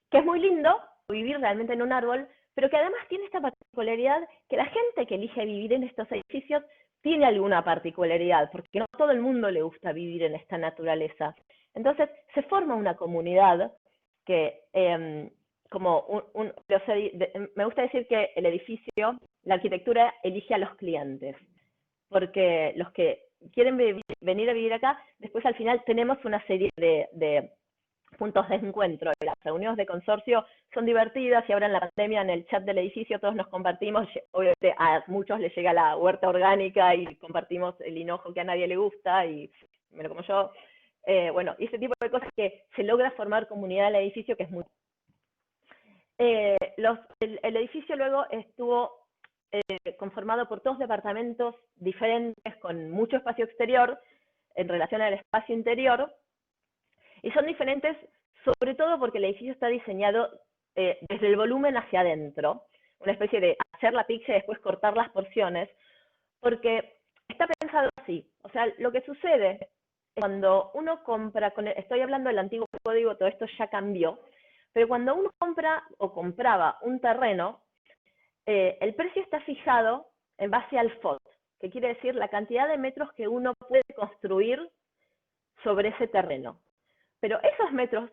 que es muy lindo vivir realmente en un árbol, pero que además tiene esta particularidad que la gente que elige vivir en estos edificios tiene alguna particularidad, porque no a todo el mundo le gusta vivir en esta naturaleza. Entonces se forma una comunidad que, me gusta decir que el edificio, la arquitectura elige a los clientes, porque los que quieren venir a vivir acá, después al final tenemos una serie de puntos de encuentro. Las reuniones de consorcio son divertidas y ahora en la pandemia en el chat del edificio todos nos compartimos, obviamente a muchos les llega la huerta orgánica y compartimos el hinojo que a nadie le gusta y bueno, como yo, bueno, y ese tipo de cosas que se logra formar comunidad en el edificio, que es muy... el edificio luego estuvo conformado por 2 departamentos diferentes con mucho espacio exterior en relación al espacio interior, y son diferentes sobre todo porque el edificio está diseñado desde el volumen hacia adentro, una especie de hacer la pizza y después cortar las porciones, porque está pensado así. O sea, lo que sucede es cuando uno compra, estoy hablando del antiguo código, todo esto ya cambió, pero cuando uno compra o compraba un terreno, el precio está fijado en base al FOT, que quiere decir la cantidad de metros que uno puede construir sobre ese terreno. Pero esos metros,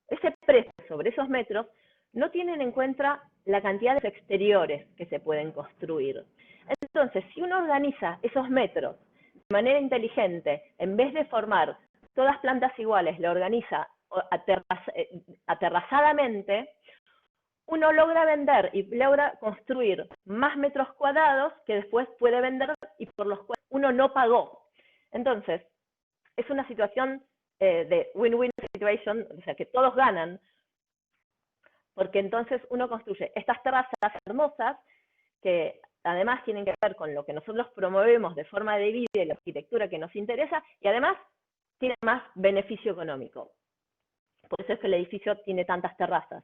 ese precio sobre esos metros, no tienen en cuenta la cantidad de exteriores que se pueden construir. Entonces, si uno organiza esos metros de manera inteligente, en vez de formar todas plantas iguales, lo organiza aterrazadamente, uno logra vender y logra construir más metros cuadrados que después puede vender y por los cuales uno no pagó. Entonces, es una situación de win-win situation, o sea, que todos ganan, porque entonces uno construye estas terrazas hermosas que además tienen que ver con lo que nosotros promovemos de forma de vida y la arquitectura que nos interesa, y además tienen más beneficio económico. Por eso es que el edificio tiene tantas terrazas.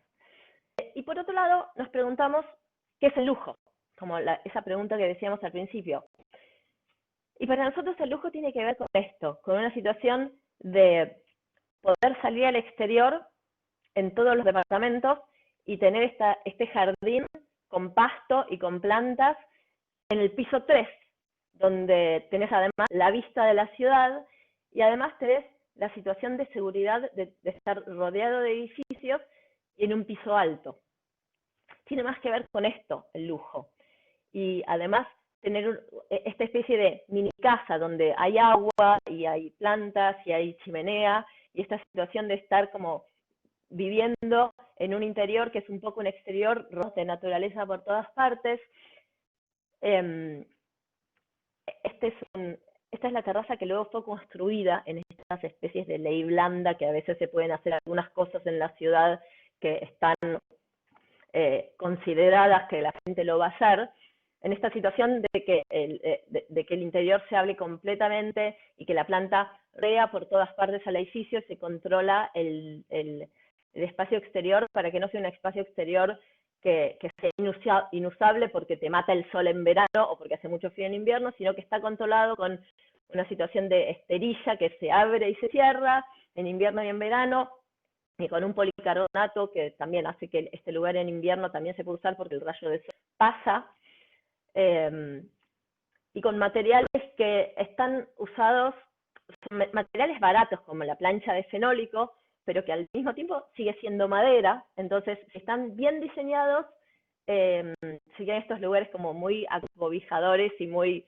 Y por otro lado, nos preguntamos, ¿qué es el lujo? Como esa pregunta que decíamos al principio. Y para nosotros el lujo tiene que ver con esto, con una situación de poder salir al exterior en todos los departamentos y tener este jardín con pasto y con plantas en el piso 3, donde tenés además la vista de la ciudad y además tenés la situación de seguridad de estar rodeado de edificios y en un piso alto. Tiene más que ver con esto, el lujo. Y además tener esta especie de mini casa donde hay agua y hay plantas y hay chimenea, y esta situación de estar como viviendo en un interior que es un poco un exterior de naturaleza por todas partes. Esta es la terraza que luego fue construida en estas especies de ley blanda, que a veces se pueden hacer algunas cosas en la ciudad que están consideradas que la gente lo va a hacer, en esta situación de que el interior se hable completamente y que la planta rodea por todas partes al edificio, se controla el espacio exterior para que no sea un espacio exterior que sea inusable porque te mata el sol en verano o porque hace mucho frío en invierno, sino que está controlado con una situación de esterilla que se abre y se cierra en invierno y en verano, y con un policarbonato que también hace que este lugar en invierno también se pueda usar porque el rayo de sol pasa, y con materiales que están usados, son materiales baratos como la plancha de fenólico, pero que al mismo tiempo sigue siendo madera. Entonces, si están bien diseñados, siguen estos lugares como muy acobijadores y muy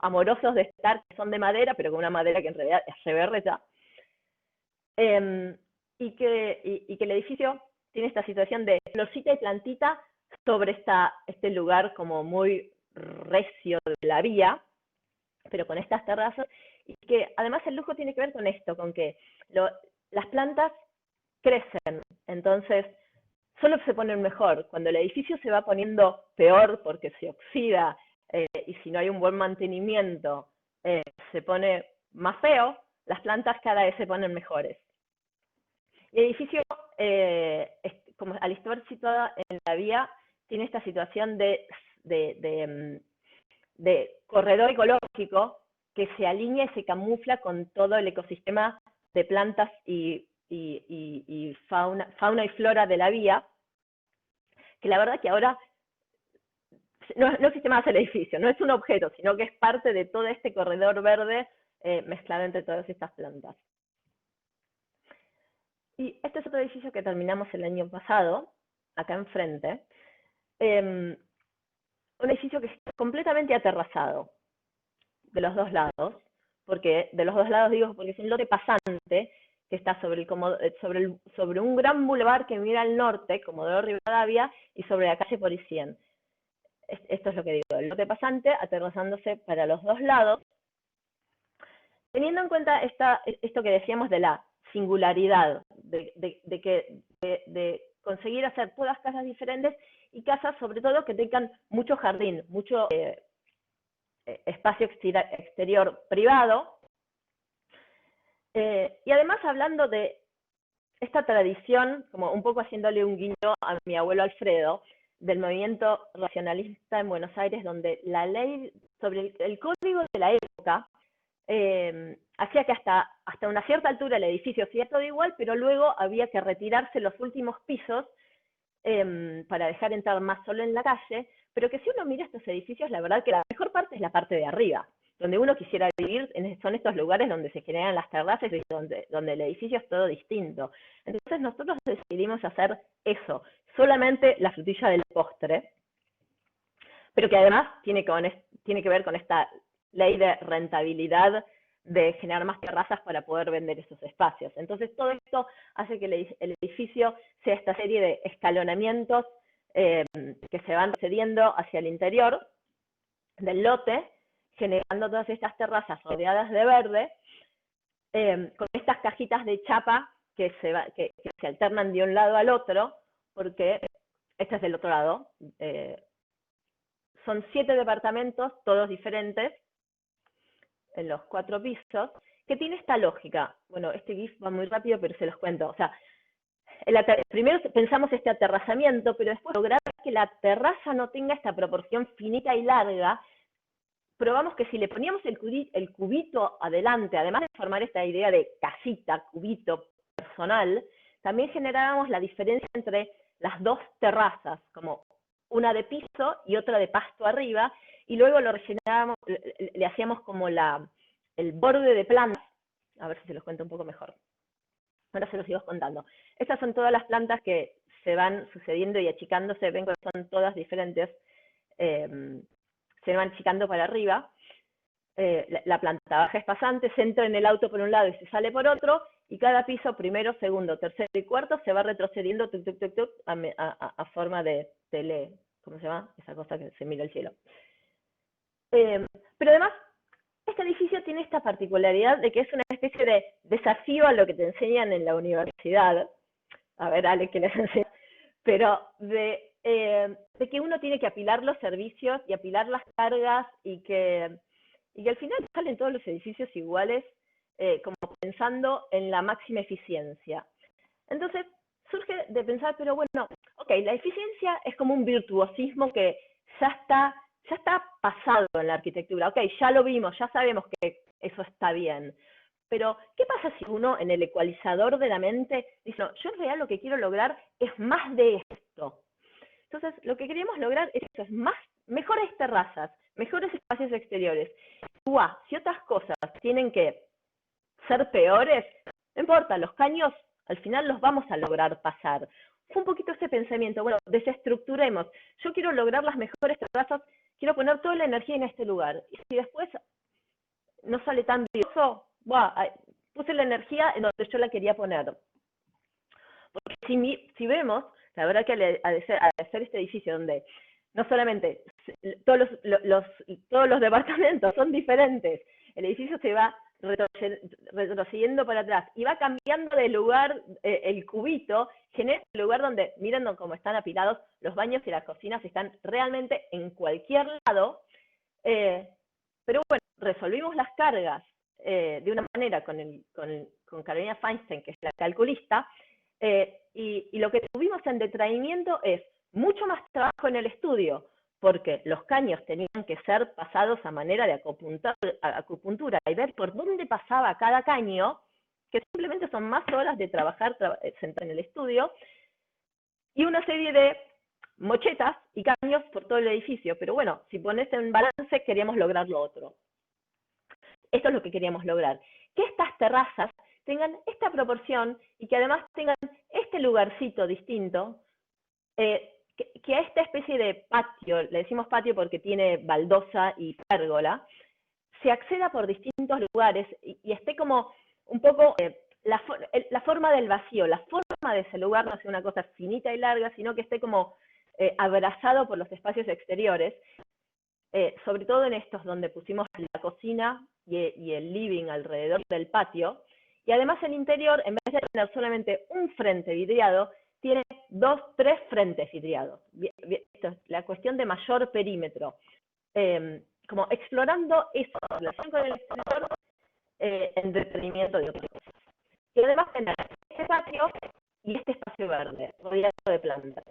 amorosos de estar, que son de madera, pero con una madera que en realidad es reberreta. Y que el edificio tiene esta situación de florcita y plantita sobre este lugar como muy recio de la vía, pero con estas terrazas, y que además el lujo tiene que ver con esto, con que las plantas crecen, entonces solo se ponen mejor. Cuando el edificio se va poniendo peor porque se oxida, y si no hay un buen mantenimiento, se pone más feo, las plantas cada vez se ponen mejores. Y el edificio, como al estar situada en la vía, tiene esta situación de corredor ecológico que se alinea y se camufla con todo el ecosistema de plantas y fauna y flora de la vía, que la verdad que ahora no existe más el edificio, no es un objeto, sino que es parte de todo este corredor verde mezclado entre todas estas plantas. Y este es otro edificio que terminamos el año pasado, acá enfrente. Un edificio que está completamente aterrazado de los dos lados, porque de los dos lados digo porque es un lote pasante que está sobre un gran bulevar que mira al norte, Comodoro Rivadavia, y sobre la calle Poricien. Esto es lo que digo, el lote pasante aterrazándose para los dos lados, teniendo en cuenta esto que decíamos de la singularidad, de conseguir hacer todas casas diferentes y casas sobre todo que tengan mucho jardín, mucho espacio exterior privado, y además hablando de esta tradición, como un poco haciéndole un guiño a mi abuelo Alfredo, del movimiento racionalista en Buenos Aires, donde la ley sobre el código de la época hacía que hasta una cierta altura el edificio siga todo igual, pero luego había que retirarse los últimos pisos para dejar entrar más sol en la calle, pero que si uno mira estos edificios, la verdad que la mejor parte es la parte de arriba, donde uno quisiera vivir, son estos lugares donde se generan las terrazas y donde el edificio es todo distinto. Entonces nosotros decidimos hacer eso, solamente la frutilla del postre, pero que además tiene que ver con esta ley de rentabilidad de generar más terrazas para poder vender esos espacios. Entonces todo esto hace que el edificio sea esta serie de escalonamientos que se van cediendo hacia el interior del lote, generando todas estas terrazas rodeadas de verde, con estas cajitas de chapa que se alternan de un lado al otro, porque este es del otro lado, son 7 departamentos, todos diferentes, en los 4 pisos, que tiene esta lógica. Bueno, este GIF va muy rápido, pero se los cuento. O sea, primero pensamos este aterrazamiento, pero después lograr que la terraza no tenga esta proporción finita y larga, probamos que si le poníamos el cubito adelante, además de formar esta idea de casita, cubito personal, también generábamos la diferencia entre las dos terrazas, como una de piso y otra de pasto arriba, y luego lo rellenábamos, le hacíamos como el borde de plantas. A ver si se los cuento un poco mejor. Ahora se los sigo contando. Estas son todas las plantas que se van sucediendo y achicándose, ven que son todas diferentes, se van achicando para arriba. La planta baja es pasante, se entra en el auto por un lado y se sale por otro, y cada piso, primero, segundo, tercero y cuarto, se va retrocediendo tuc, tuc, tuc, tuc, a forma de tele, ¿cómo se llama? Esa cosa que se mira el cielo. Pero además, este edificio tiene esta particularidad de que es una especie de desafío a lo que te enseñan en la universidad. A ver, Ale, ¿qué les enseña? Pero de que uno tiene que apilar los servicios y apilar las cargas y que al final salen todos los edificios iguales, como pensando en la máxima eficiencia. Entonces, surge de pensar, pero bueno, ok, la eficiencia es como un virtuosismo que ya está pasado en la arquitectura. Ok, ya lo vimos, ya sabemos que eso está bien. Pero, ¿qué pasa si uno en el ecualizador de la mente dice, no, yo en realidad lo que quiero lograr es más de esto? Entonces, lo que queríamos lograr es eso, mejores terrazas, mejores espacios exteriores. Si otras cosas tienen que ser peores, no importa, los caños al final los vamos a lograr pasar. Fue un poquito ese pensamiento, bueno, desestructuremos. Yo quiero lograr las mejores terrazas, quiero poner toda la energía en este lugar. Y si después no sale tan brilloso, puse la energía en donde yo la quería poner. Porque si vemos, la verdad que al hacer este edificio donde no solamente todos los departamentos son diferentes, el edificio se va retrocediendo para atrás y va cambiando de lugar el cubito, genera un lugar donde, miren cómo están apilados, los baños y las cocinas están realmente en cualquier lado, pero bueno, resolvimos las cargas de una manera con Carolina Feinstein, que es la calculista, y lo que tuvimos en detraimiento es mucho más trabajo en el estudio, porque los caños tenían que ser pasados a manera de acupuntura y ver por dónde pasaba cada caño, que simplemente son más horas de trabajar sentado en el estudio, y una serie de mochetas y caños por todo el edificio. Pero bueno, si pones en balance, queríamos lograr lo otro. Esto es lo que queríamos lograr. Que estas terrazas tengan esta proporción y que además tengan este lugarcito distinto, que a esta especie de patio, le decimos patio porque tiene baldosa y pérgola, se acceda por distintos lugares y esté como un poco la forma del vacío, la forma de ese lugar no sea una cosa finita y larga, sino que esté como abrazado por los espacios exteriores, sobre todo en estos donde pusimos la cocina y el living alrededor del patio, y además el interior, en vez de tener solamente un frente vidriado, tiene 2, 3 frentes vidriados. Esto es la cuestión de mayor perímetro. Como explorando esa relación con el exterior en detrimento de otras cosas. Y además tener este patio y este espacio verde, rodeado de plantas,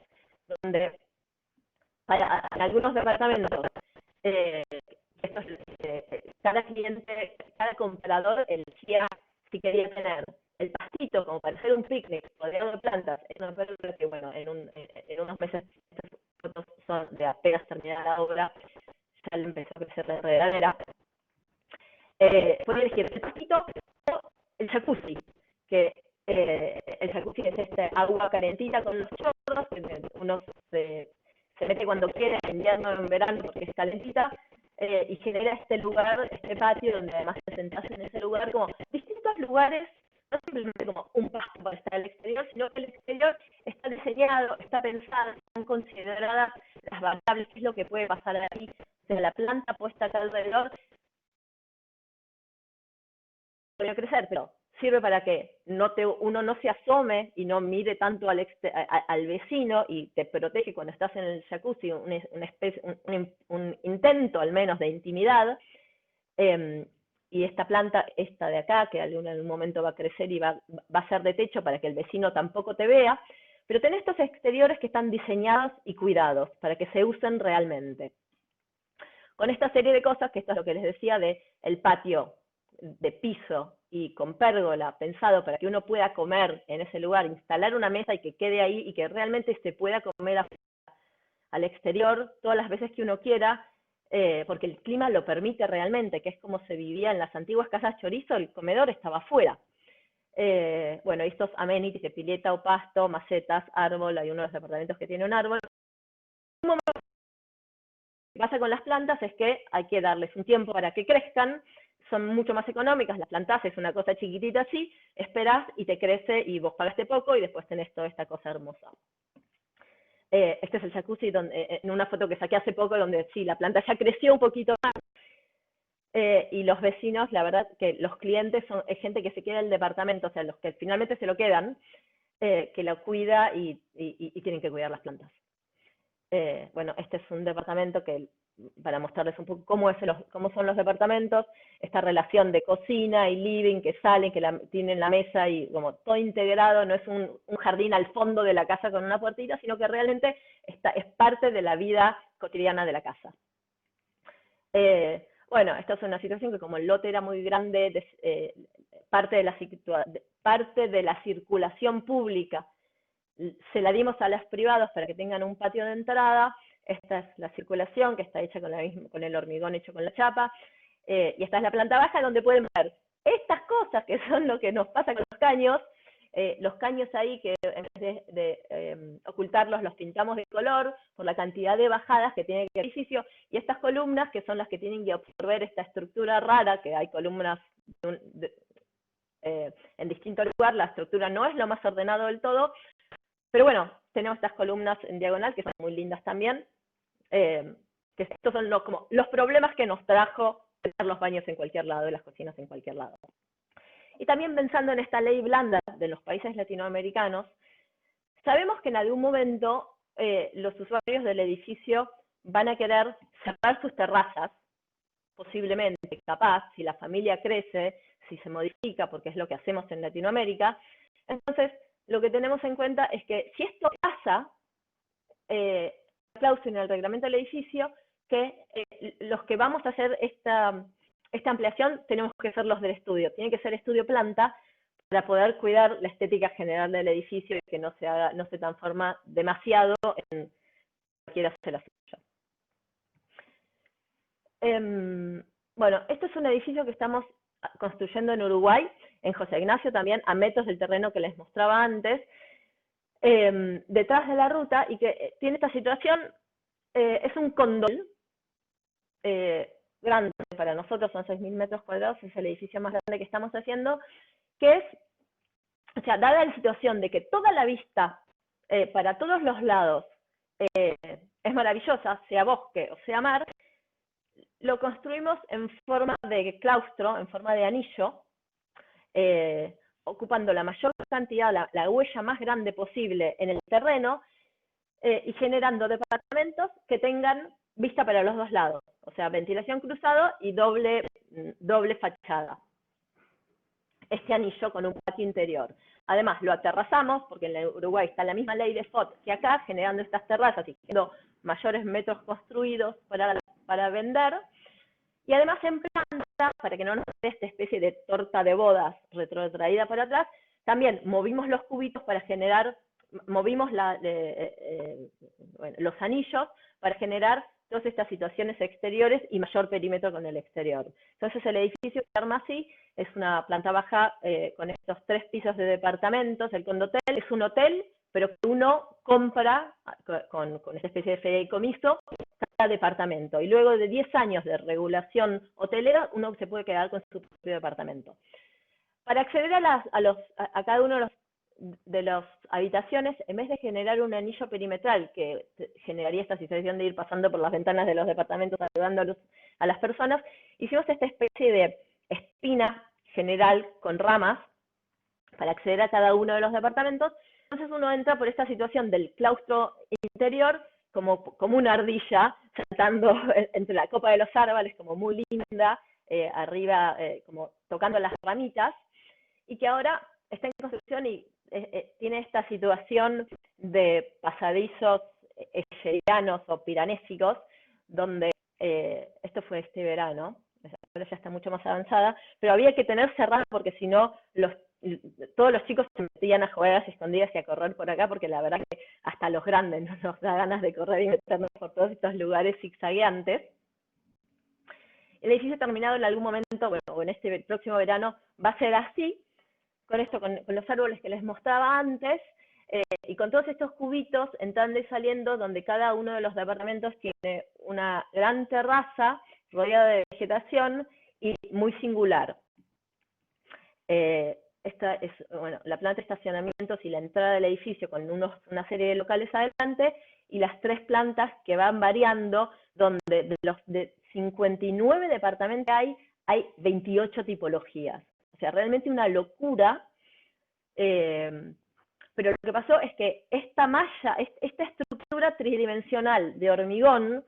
donde en algunos departamentos, cada cliente, cada comprador elegía si quería tener el pastito como para hacer un picnic rodeado de plantas. Eso me parece que, bueno, en unos meses estas fotos son de apenas terminada la obra, ya le empezó a crecer la enredadera. Puede elegir el pastito o el jacuzzi, que el jacuzzi es agua calentita con los chorros, que uno se mete cuando quiere, en invierno o en verano, porque es calentita, y genera este lugar, este patio, donde además te sentás en ese lugar, como distintos lugares, no simplemente como un pasto para estar al exterior, sino que el exterior está diseñado, está pensado, están consideradas las variables, qué es lo que puede pasar ahí, de la planta puesta acá alrededor, puede crecer, pero sirve para que uno no se asome y no mire tanto al vecino, y te protege cuando estás en el jacuzzi, un intento al menos de intimidad. Y esta planta, esta de acá, que en un momento va a crecer y va a ser de techo para que el vecino tampoco te vea, pero tenés estos exteriores que están diseñados y cuidados para que se usen realmente. Con esta serie de cosas, que esto es lo que les decía de el patio de piso y con pérgola pensado para que uno pueda comer en ese lugar, instalar una mesa y que quede ahí y que realmente se pueda comer al exterior todas las veces que uno quiera, porque el clima lo permite realmente, que es como se vivía en las antiguas casas chorizo, el comedor estaba afuera. Bueno, estos amenities de pileta o pasto, macetas, árbol, hay uno de los departamentos que tiene un árbol. Lo que pasa con las plantas es que hay que darles un tiempo para que crezcan, son mucho más económicas, las plantas es una cosa chiquitita así, esperás y te crece y vos pagaste poco y después tenés toda esta cosa hermosa. Este es el jacuzzi en una foto que saqué hace poco, donde sí, la planta ya creció un poquito más, y los vecinos, la verdad que los clientes es gente que se queda en el departamento, o sea, los que finalmente se lo quedan, que lo cuida y tienen que cuidar las plantas. Bueno, este es un departamento que, para mostrarles un poco cómo son los departamentos, esta relación de cocina y living que salen, que tienen la mesa y como todo integrado, no es un jardín al fondo de la casa con una puertita, sino que realmente es parte de la vida cotidiana de la casa. Bueno, esta es una situación que, como el lote era muy grande, parte de la circulación pública se la dimos a los privados para que tengan un patio de entrada. Esta es la circulación, que está hecha con el hormigón hecho con la chapa, y esta es la planta baja, donde pueden ver estas cosas que son lo que nos pasa con los caños ahí, que en vez de ocultarlos, los pintamos de color por la cantidad de bajadas que tiene el edificio, y estas columnas, que son las que tienen que absorber esta estructura rara, que hay columnas en distintos lugares, la estructura no es lo más ordenado del todo, pero bueno, tenemos estas columnas en diagonal que son muy lindas también, que estos son como los problemas que nos trajo tener los baños en cualquier lado y las cocinas en cualquier lado. Y también pensando en esta ley blanda de los países latinoamericanos, sabemos que en algún momento los usuarios del edificio van a querer cerrar sus terrazas, posiblemente, capaz, si la familia crece, si se modifica, porque es lo que hacemos en Latinoamérica. Entonces, lo que tenemos en cuenta es que si esto pasa, cláusula en el reglamento del edificio, que los que vamos a hacer esta ampliación tenemos que ser los del estudio. Tiene que ser estudio planta para poder cuidar la estética general del edificio y que no se transforma demasiado en cualquiera se la suya. Bueno, este es un edificio que estamos construyendo en Uruguay, en José Ignacio también, a metros del terreno que les mostraba antes, detrás de la ruta, y que tiene esta situación, es un condol grande para nosotros, son 6.000 metros cuadrados, es el edificio más grande que estamos haciendo, que es, o sea, dada la situación de que toda la vista para todos los lados es maravillosa, sea bosque o sea mar, lo construimos en forma de claustro, en forma de anillo, ocupando la mayor cantidad, la huella más grande posible en el terreno, y generando departamentos que tengan vista para los dos lados, o sea, ventilación cruzado y doble fachada. Este anillo con un patio interior. Además, lo aterrazamos, porque en Uruguay está la misma ley de FOT que acá, generando estas terrazas y generando mayores metros construidos para vender. Y además en planta, para que no nos dé esta especie de torta de bodas retrotraída para atrás, también movimos los cubitos para generar, movimos los anillos para generar todas estas situaciones exteriores y mayor perímetro con el exterior. Entonces el edificio se arma así, es una planta baja con estos 3 pisos de departamentos. El condotel es un hotel, pero que uno compra con esta especie de fideicomiso cada departamento. Y luego de 10 años de regulación hotelera, uno se puede quedar con su propio departamento. Para acceder a cada uno de las habitaciones, en vez de generar un anillo perimetral que generaría esta situación de ir pasando por las ventanas de los departamentos ayudando a las personas, hicimos esta especie de espina general con ramas para acceder a cada uno de los departamentos. Entonces uno entra por esta situación del claustro interior como una ardilla saltando entre la copa de los árboles, como muy linda, arriba como tocando las ramitas, y que ahora está en construcción y tiene esta situación de pasadizos ellerianos o piranésicos, donde esto fue este verano, ahora ya está mucho más avanzada, pero había que tener cerrada porque si no todos los chicos se metían a jugar a las escondidas y a correr por acá, porque la verdad que hasta los grandes no nos da ganas de correr y meternos por todos estos lugares zigzagueantes. El edificio terminado en algún momento, bueno, o en este próximo verano, va a ser así, con esto, con los árboles que les mostraba antes, y con todos estos cubitos entrando y saliendo, donde cada uno de los departamentos tiene una gran terraza rodeada de vegetación y muy singular. Esta es, bueno, la planta de estacionamientos y la entrada del edificio con una serie de locales adelante, y las 3 plantas que van variando, donde de 59 departamentos hay 28 tipologías. O sea, realmente una locura. Pero lo que pasó es que esta malla, esta estructura tridimensional de hormigón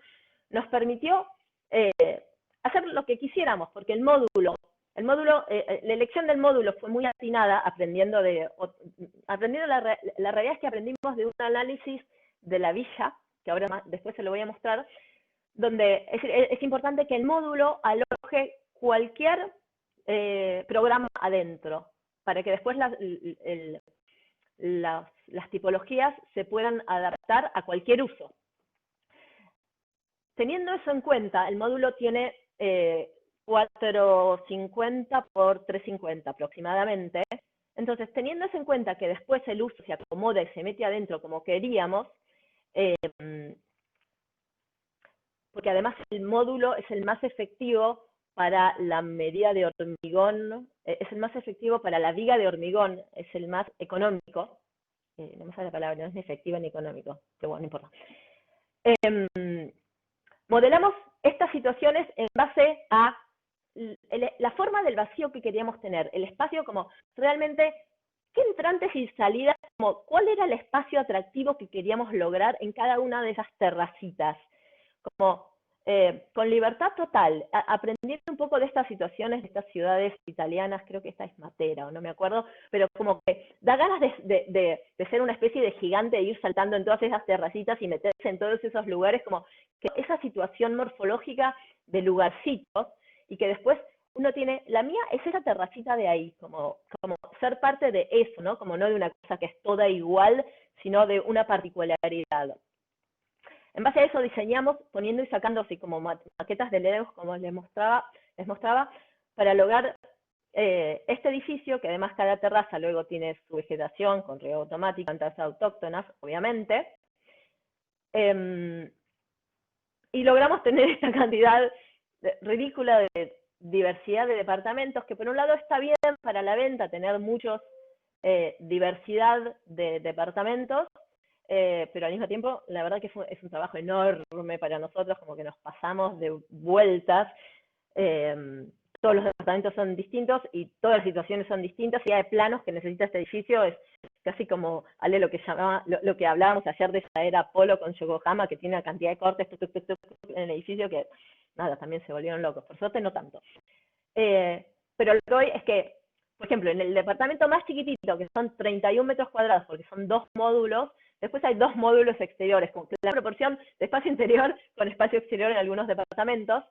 nos permitió hacer lo que quisiéramos, porque la elección del módulo fue muy atinada, aprendiendo la realidad es que aprendimos de un análisis de la villa, que ahora después se lo voy a mostrar, donde es importante que el módulo aloje cualquier programa adentro, para que después las tipologías se puedan adaptar a cualquier uso. Teniendo eso en cuenta, el módulo tiene 450 por 350 aproximadamente. Entonces, teniendo eso en cuenta que después el uso se acomoda y se mete adentro como queríamos, porque además el módulo es el más efectivo para la medida de hormigón, es el más efectivo para la viga de hormigón, es el más económico. No me sale la palabra, no es ni efectivo ni económico, pero bueno, no importa. Modelamos estas situaciones en base a la forma del vacío que queríamos tener, el espacio como realmente, qué entrantes y salidas, como cuál era el espacio atractivo que queríamos lograr en cada una de esas terracitas, como con libertad total, aprendiendo un poco de estas situaciones de estas ciudades italianas, creo que esta es Matera, o no me acuerdo, pero como que da ganas de ser una especie de gigante, de ir saltando en todas esas terracitas y meterse en todos esos lugares, como que esa situación morfológica de lugarcitos, y que después uno tiene, la mía es esa terracita de ahí, como ser parte de eso, ¿no? Como no de una cosa que es toda igual, sino de una particularidad. En base a eso diseñamos, poniendo y sacando así como maquetas de Legos, como les mostraba, para lograr este edificio, que además cada terraza luego tiene su vegetación con riego automático, plantas autóctonas, obviamente. Y logramos tener esta cantidad ridícula de diversidad de departamentos, que por un lado está bien para la venta, tener diversidad de departamentos, pero al mismo tiempo, la verdad que es un trabajo enorme para nosotros, como que nos pasamos de vueltas, todos los departamentos son distintos y todas las situaciones son distintas, y hay planos que necesita este edificio, es casi como lo que hablábamos ayer de esa era Polo con Yokohama, que tiene una cantidad de cortes en el edificio que, nada, también se volvieron locos, por suerte no tanto. Pero lo que hoy es que, por ejemplo, en el departamento más chiquitito, que son 31 metros cuadrados, porque son 2 módulos, después hay 2 módulos exteriores, con la proporción de espacio interior con espacio exterior en algunos departamentos,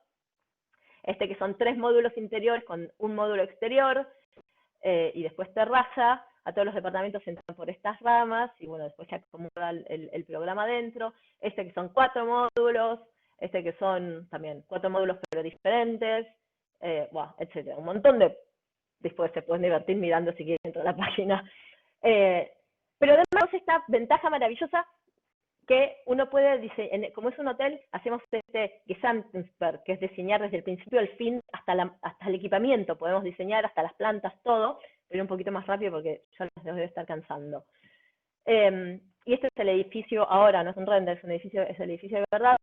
que son 3 módulos interiores con un módulo exterior, y después terraza. A todos los departamentos entran por estas ramas, y bueno, después se acomoda el programa adentro. Que son 4 módulos, que son también 4 módulos pero diferentes, etcétera. Un montón de... Después se pueden divertir mirando si quieren dentro de la página. Pero además esta ventaja maravillosa que uno puede diseñar, como es un hotel, hacemos Gesamtwerk, que es diseñar desde el principio al fin, hasta el equipamiento, podemos diseñar hasta las plantas, todo, pero un poquito más rápido porque ya los debe estar cansando. Y este es el edificio ahora, no es un render, es el edificio de verdad.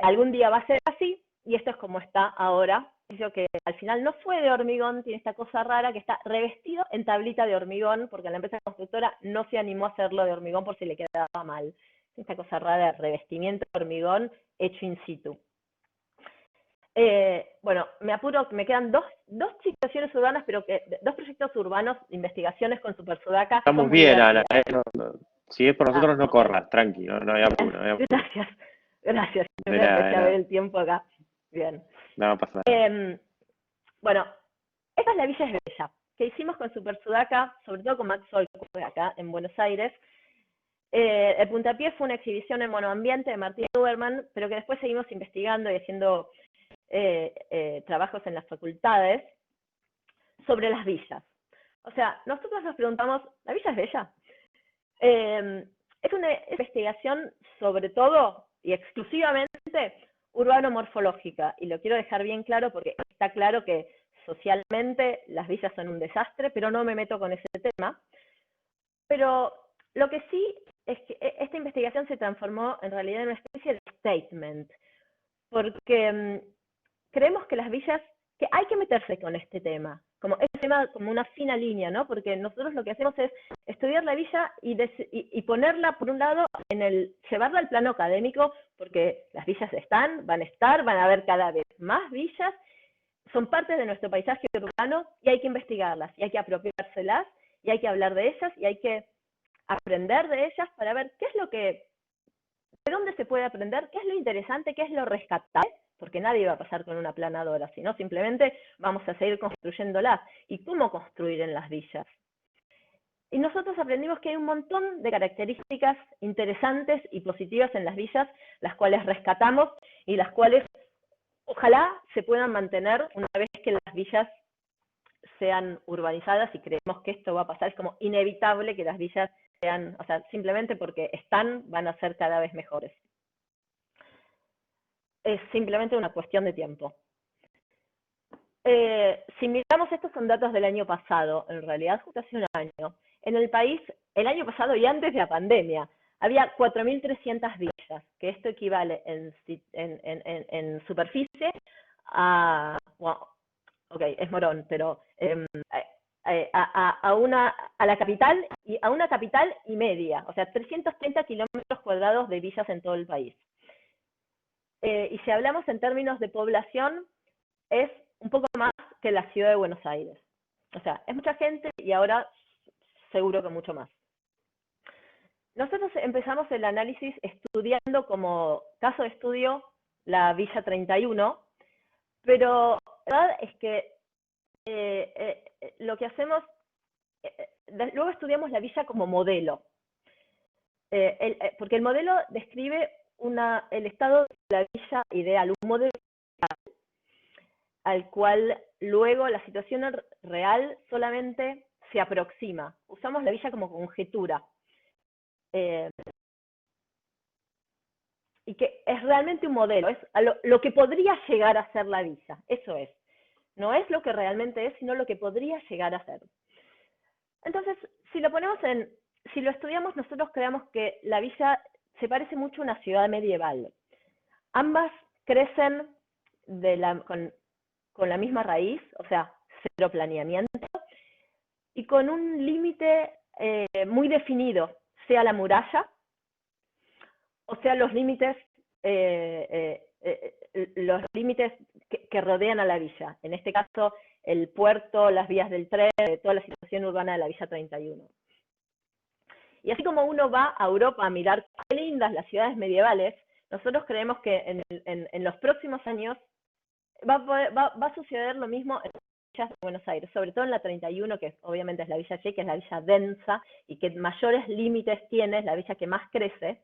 Algún día va a ser así, y esto es como está ahora. edificio que al final no fue de hormigón, tiene esta cosa rara que está revestido en tablita de hormigón, porque la empresa constructora no se animó a hacerlo de hormigón por si le quedaba mal. Esta cosa rara de revestimiento de hormigón hecho in situ. Bueno, me apuro, me quedan dos situaciones urbanas, pero dos proyectos urbanos, investigaciones con Super Sudaca. Estamos bien, Ana. Si es por nosotros, no okay. Corras, tranqui, no hay apuro. Gracias. Me empecé a ver el tiempo acá. Bien. No pasa nada. Bueno, esta es la Villa es Bella, que hicimos con Super Sudaca, sobre todo con Max Sol, acá en Buenos Aires. El puntapié fue una exhibición en monoambiente de Martín Huberman, pero que después seguimos investigando y haciendo trabajos en las facultades sobre las villas. O sea, nosotros nos preguntamos, ¿la villa es bella? Es una investigación sobre todo y exclusivamente urbano-morfológica, y lo quiero dejar bien claro porque está claro que socialmente las villas son un desastre, pero no me meto con ese tema. Pero lo que sí es que esta investigación se transformó en realidad en una especie de statement, porque creemos que las villas, que hay que meterse con este tema, como este tema como una fina línea, ¿no? Porque nosotros lo que hacemos es estudiar la villa y ponerla, por un lado, llevarla al plano académico, porque las villas van a haber cada vez más villas, son parte de nuestro paisaje urbano y hay que investigarlas, y hay que apropiárselas, y hay que hablar de ellas, y hay que aprender de ellas para ver de dónde se puede aprender, qué es lo interesante, qué es lo rescatable, porque nadie va a pasar con una planadora, sino simplemente vamos a seguir construyéndolas. ¿Y cómo construir en las villas? Y nosotros aprendimos que hay un montón de características interesantes y positivas en las villas, las cuales rescatamos y las cuales ojalá se puedan mantener una vez que las villas sean urbanizadas, y creemos que esto va a pasar. Es como inevitable que las villas sean, o sea, simplemente porque van a ser cada vez mejores. Es simplemente una cuestión de tiempo. Si miramos, estos son datos del año pasado, en realidad justo hace un año. En el país, el año pasado y antes de la pandemia, había 4.300 villas, que esto equivale en superficie a, bueno, ok, es Morón, pero a la capital, y a una capital y media, o sea, 330 kilómetros cuadrados de villas en todo el país. Y si hablamos en términos de población, es un poco más que la ciudad de Buenos Aires. O sea, es mucha gente y ahora seguro que mucho más. Nosotros empezamos el análisis estudiando como caso de estudio la Villa 31, pero la verdad es que lo que hacemos, luego estudiamos la villa como modelo, porque el modelo describe el estado de la villa ideal, un modelo al cual luego la situación real solamente se aproxima. Usamos la villa como conjetura. Y que es realmente un modelo, es lo que podría llegar a ser la villa, eso es. No es lo que realmente es, sino lo que podría llegar a ser. Entonces, si lo estudiamos, nosotros creemos que la villa se parece mucho a una ciudad medieval. Ambas crecen con la misma raíz, o sea, cero planeamiento, y con un límite muy definido, sea la muralla, o sea los límites que rodean a la villa. En este caso, el puerto, las vías del tren, toda la situación urbana de la Villa 31. Y así como uno va a Europa a mirar qué lindas las ciudades medievales, nosotros creemos que en los próximos años va a suceder lo mismo en las villas de Buenos Aires, sobre todo en la 31, que obviamente es la Villa Y, que es la villa densa y que mayores límites tiene, es la villa que más crece,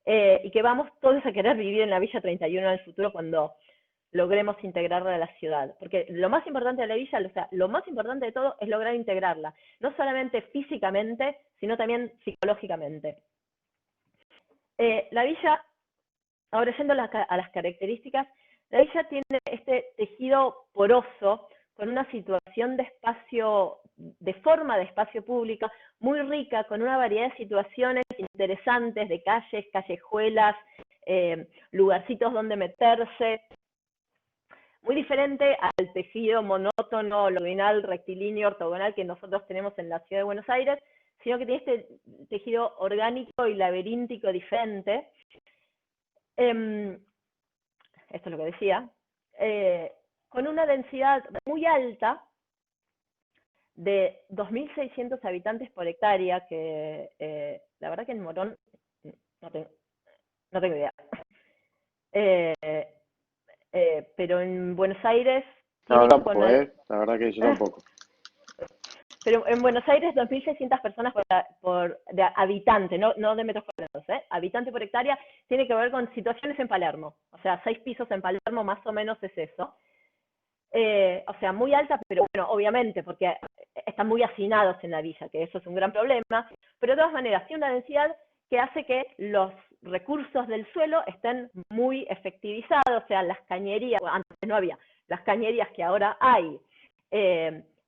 y que vamos todos a querer vivir en la Villa 31 en el futuro cuando logremos integrarla a la ciudad. Porque lo más importante de la villa, o sea, lo más importante de todo es lograr integrarla, no solamente físicamente, sino también psicológicamente. La villa, ahora yendo a las características, la villa tiene este tejido poroso, con una situación de forma de espacio público muy rica, con una variedad de situaciones interesantes, de calles, callejuelas, lugarcitos donde meterse, muy diferente al tejido monótono, longitudinal, rectilíneo, ortogonal que nosotros tenemos en la ciudad de Buenos Aires, sino que tiene este tejido orgánico y laberíntico diferente. Esto es lo que decía, con una densidad muy alta de 2.600 habitantes por hectárea, que la verdad que en Morón no tengo idea. Pero en Buenos Aires No, tienen tampoco, la verdad que yo tampoco. Pero en Buenos Aires 2.600 personas de habitante, no de metros cuadrados, habitante por hectárea, tiene que ver con situaciones en Palermo. O sea, 6 pisos en Palermo más o menos es eso. O sea, muy alta, pero bueno, obviamente, porque están muy hacinados en la villa, que eso es un gran problema. Pero de todas maneras, tiene una densidad que hace que los recursos del suelo estén muy efectivizados, o sea, las cañerías, bueno, antes no había, las cañerías que ahora hay,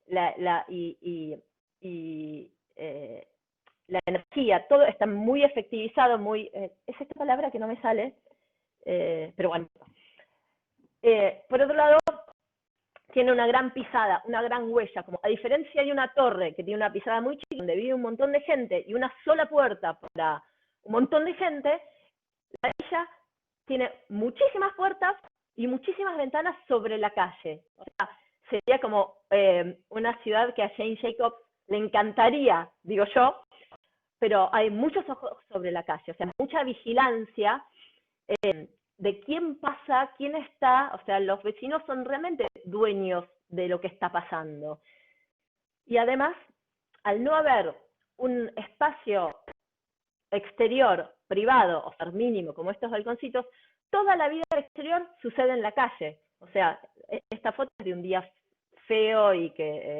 la energía, todo está muy efectivizado, muy, es esta palabra que no me sale, pero bueno. Por otro lado, tiene una gran pisada, una gran huella, como a diferencia de una torre que tiene una pisada muy chica, donde vive un montón de gente, y una sola puerta para un montón de gente, la villa tiene muchísimas puertas y muchísimas ventanas sobre la calle. O sea, sería como una ciudad que a Jane Jacobs le encantaría, digo yo, pero hay muchos ojos sobre la calle, o sea, mucha vigilancia de quién pasa, quién está, o sea, los vecinos son realmente dueños de lo que está pasando. Y además, al no haber un espacio exterior, privado, o sea, mínimo, como estos balconcitos, toda la vida exterior sucede en la calle. O sea, esta foto es de un día feo y que,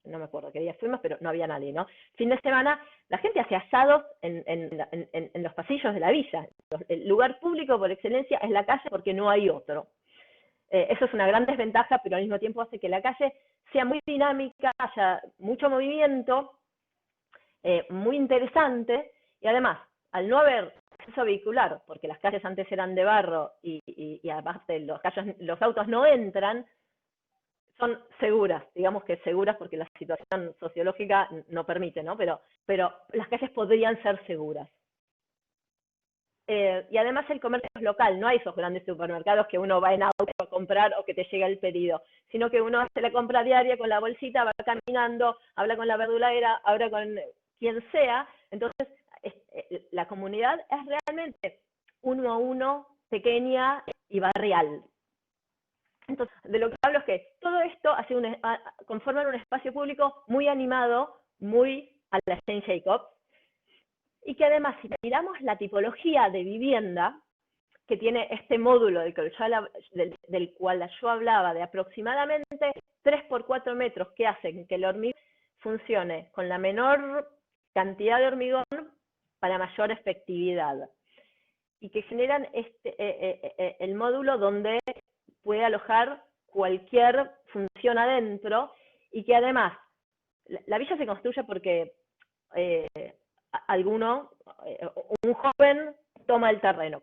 no me acuerdo qué día fuimos, pero no había nadie, ¿no? Fin de semana, la gente hace asados en los pasillos de la villa. El lugar público por excelencia es la calle porque no hay otro. Eso es una gran desventaja, pero al mismo tiempo hace que la calle sea muy dinámica, haya mucho movimiento, muy interesante, y además, al no haber acceso vehicular, porque las calles antes eran de barro y además los autos no entran, son seguras, digamos que seguras porque la situación sociológica no permite, ¿no? Pero las calles podrían ser seguras. Y además el comercio es local, no hay esos grandes supermercados que uno va en auto a comprar o que te llega el pedido, sino que uno hace la compra diaria con la bolsita, va caminando, habla con la verdulera, habla con quien sea. Entonces la comunidad es realmente uno a uno, pequeña y barrial. Entonces, de lo que hablo es que todo esto conforma un espacio público muy animado, muy a la Jane Jacobs, y que además, si miramos la tipología de vivienda que tiene este módulo del cual yo hablaba, de aproximadamente 3 por 4 metros, que hacen que el hormigón funcione con la menor cantidad de hormigón para mayor efectividad, y que generan el módulo donde puede alojar cualquier función adentro, y que además la villa se construye porque un joven toma el terreno,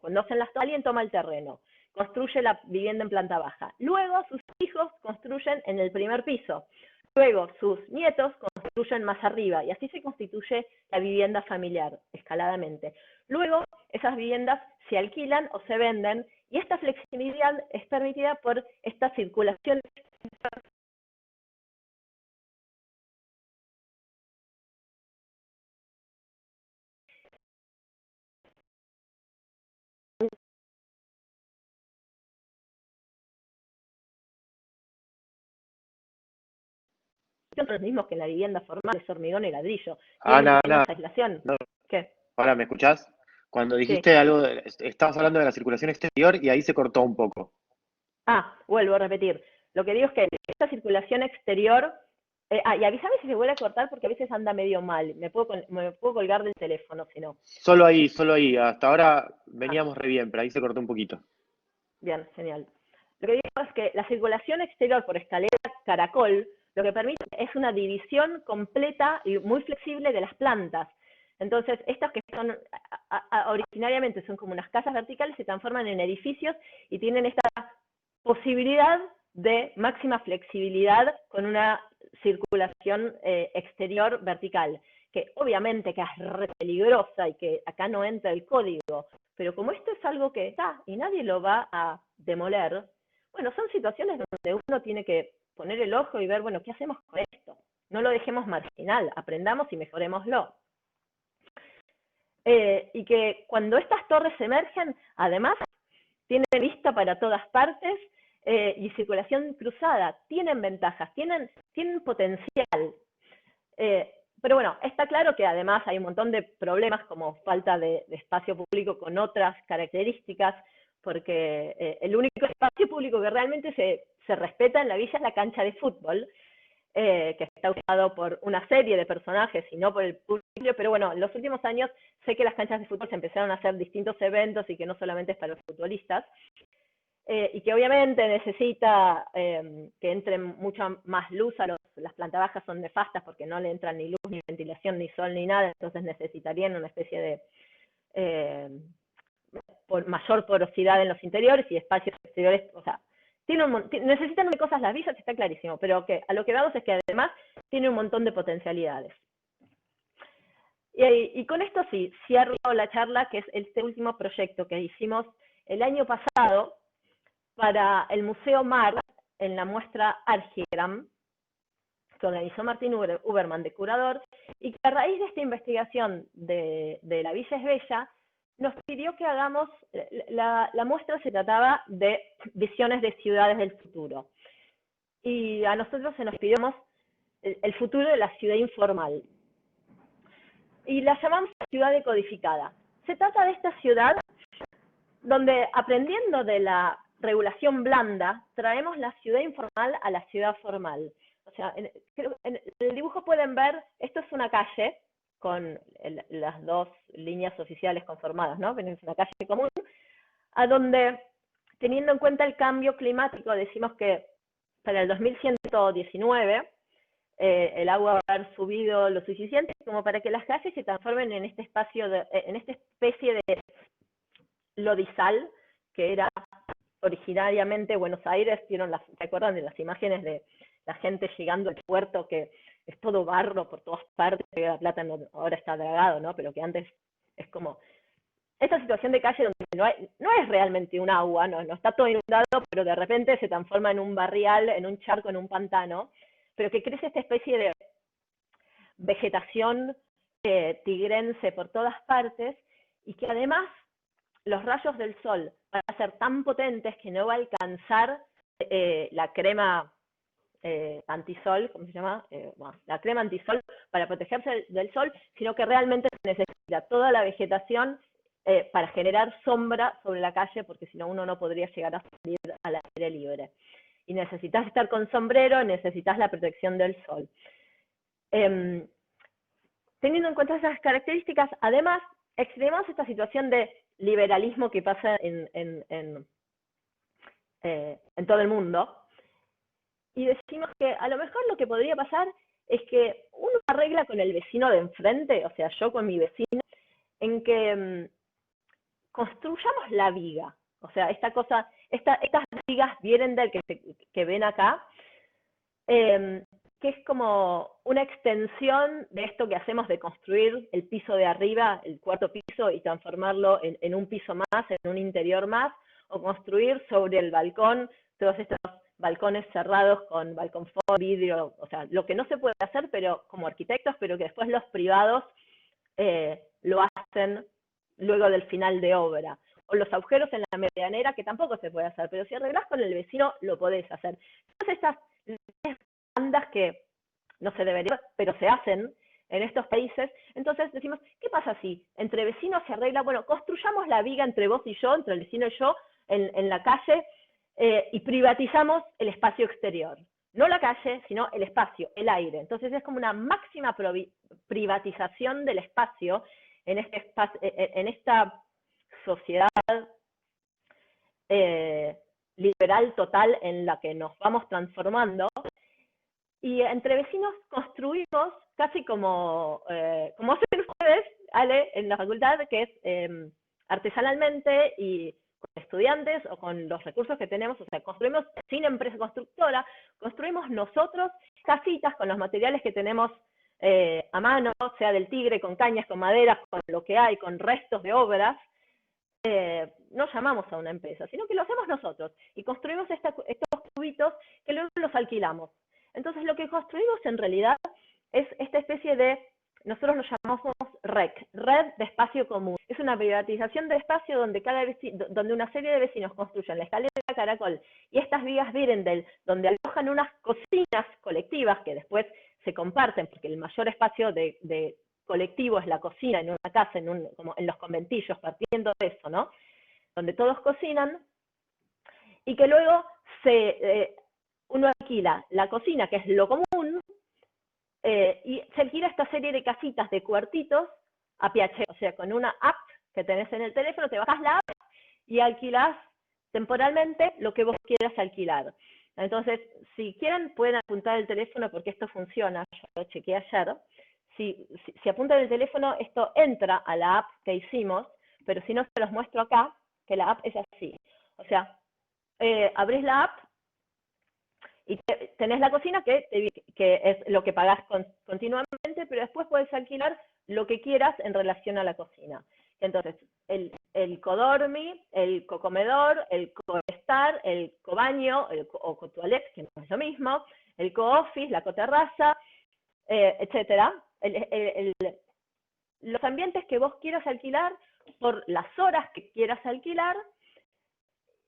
alguien toma el terreno, construye la vivienda en planta baja, luego sus hijos construyen en el primer piso, luego sus nietos construyen más arriba, y así se constituye la vivienda familiar, escaladamente. Luego, esas viviendas se alquilan o se venden, y esta flexibilidad es permitida por esta circulación los mismos que en la vivienda formal, es hormigón y ladrillo. Tienen menos aislación. No. ¿Qué? Ahora, ¿me escuchás? Cuando dijiste Sí. algo, estabas hablando de la circulación exterior y ahí se cortó un poco. Vuelvo a repetir. Lo que digo es que esta circulación exterior, y avísame si se vuelve a cortar porque a veces anda medio mal. Me puedo colgar del teléfono, si no. Solo ahí. Hasta ahora veníamos re bien, pero ahí se cortó un poquito. Bien, genial. Lo que digo es que la circulación exterior por escalera caracol lo que permite es una división completa y muy flexible de las plantas. Entonces, estas que son originariamente son como unas casas verticales, se transforman en edificios y tienen esta posibilidad de máxima flexibilidad con una circulación exterior vertical, que obviamente que es re peligrosa y que acá no entra el código, pero como esto es algo que está y nadie lo va a demoler, bueno, son situaciones donde uno tiene que poner el ojo y ver, bueno, ¿qué hacemos con esto? No lo dejemos marginal, aprendamos y mejorémoslo. Y que cuando estas torres emergen, además, tienen vista para todas partes y circulación cruzada, tienen ventajas, tienen potencial. Pero bueno, está claro que además hay un montón de problemas como falta de espacio público con otras características, porque el único espacio público que realmente se respeta en la villa es la cancha de fútbol, que está usado por una serie de personajes y no por el público, pero bueno, en los últimos años sé que las canchas de fútbol se empezaron a hacer distintos eventos y que no solamente es para los futbolistas, y que obviamente necesita que entre mucha más luz las plantas bajas son nefastas porque no le entran ni luz, ni ventilación, ni sol, ni nada, entonces necesitarían una especie de mayor porosidad en los interiores y espacios exteriores, o sea, necesitan cosas las villas, está clarísimo, pero que a lo que vamos es que además tiene un montón de potencialidades. Y con esto sí, cierro la charla, que es este último proyecto que hicimos el año pasado para el Museo Mar, en la muestra Archigram, que organizó Martín Uberman de curador, y que a raíz de esta investigación de la Villa es Bella, nos pidió que hagamos, la muestra se trataba de visiones de ciudades del futuro. Y a nosotros se nos pidió el futuro de la ciudad informal. Y la llamamos ciudad decodificada. Se trata de esta ciudad donde, aprendiendo de la regulación blanda, traemos la ciudad informal a la ciudad formal. O sea, en el dibujo pueden ver, esto es una calle con las dos líneas oficiales conformadas, ¿no? Es una calle común, a donde, teniendo en cuenta el cambio climático, decimos que para el 2119 el agua va a haber subido lo suficiente como para que las calles se transformen en este espacio, en esta especie de lodizal, que era originariamente Buenos Aires. ¿Se acuerdan de las imágenes de la gente llegando al puerto, que es todo barro por todas partes, que La Plata ahora está dragado, ¿no? Pero que antes es como esta situación de calle donde no es realmente un agua, no está todo inundado, pero de repente se transforma en un barrial, en un charco, en un pantano, pero que crece esta especie de vegetación tigrense por todas partes, y que además los rayos del sol van a ser tan potentes que no va a alcanzar la crema antisol, ¿cómo se llama? Bueno, la crema antisol para protegerse del sol, sino que realmente se necesita toda la vegetación para generar sombra sobre la calle, porque si no uno no podría llegar a salir al aire libre. Y necesitas estar con sombrero, necesitas la protección del sol. Teniendo en cuenta esas características, además, extremamos esta situación de liberalismo que pasa en todo el mundo, y decimos que a lo mejor lo que podría pasar es que uno arregla con el vecino de enfrente, o sea, yo con mi vecino, en que construyamos la viga. O sea, estas vigas Vierender que ven acá, que es como una extensión de esto que hacemos de construir el piso de arriba, el cuarto piso, y transformarlo en un piso más, en un interior más, o construir sobre el balcón todos estos balcones cerrados con balcón vidrio, o sea, lo que no se puede hacer pero como arquitectos, pero que después los privados lo hacen luego del final de obra. O los agujeros en la medianera, que tampoco se puede hacer, pero si arreglás con el vecino, lo podés hacer. Entonces estas bandas que no se deberían, pero se hacen en estos países, entonces decimos, ¿qué pasa si entre vecinos se arregla? Bueno, construyamos la viga entre vos y yo, entre el vecino y yo, en la calle, y privatizamos el espacio exterior. No la calle, sino el espacio, el aire. Entonces es como una máxima privatización del espacio en esta sociedad liberal total en la que nos vamos transformando. Y entre vecinos construimos casi como hacen ustedes, Ale, en la facultad, que es artesanalmente y con estudiantes o con los recursos que tenemos, o sea, construimos sin empresa constructora, construimos nosotros casitas con los materiales que tenemos a mano, sea del Tigre, con cañas, con maderas, con lo que hay, con restos de obras. No llamamos a una empresa, sino que lo hacemos nosotros y construimos estos cubitos que luego los alquilamos. Entonces lo que construimos en realidad es esta especie de, nosotros lo llamamos REC, Red de Espacio Común. Es una privatización de espacio donde, donde una serie de vecinos construyen la escalera Caracol y estas vías Birendel, donde alojan unas cocinas colectivas que después se comparten, porque el mayor espacio de colectivo es la cocina en una casa, como en los conventillos, partiendo de eso, ¿no? Donde todos cocinan, y que luego uno alquila la cocina, que es lo común, y se alquila esta serie de casitas, de cuartitos, a piacere, o sea, con una app que tenés en el teléfono, te bajas la app y alquilás temporalmente lo que vos quieras alquilar. Entonces, si quieren, pueden apuntar el teléfono porque esto funciona, yo lo chequeé ayer. Si apuntan el teléfono, esto entra a la app que hicimos, pero si no, se los muestro acá, que la app es así. O sea, abrís la app y tenés la cocina, que es lo que pagás continuamente, pero después puedes alquilar lo que quieras en relación a la cocina. Entonces, el codormi, el cocomedor, el coestar, el cobaño, o cotoilet, que no es lo mismo, el co-office, la coterraza, etcétera. Los ambientes que vos quieras alquilar por las horas que quieras alquilar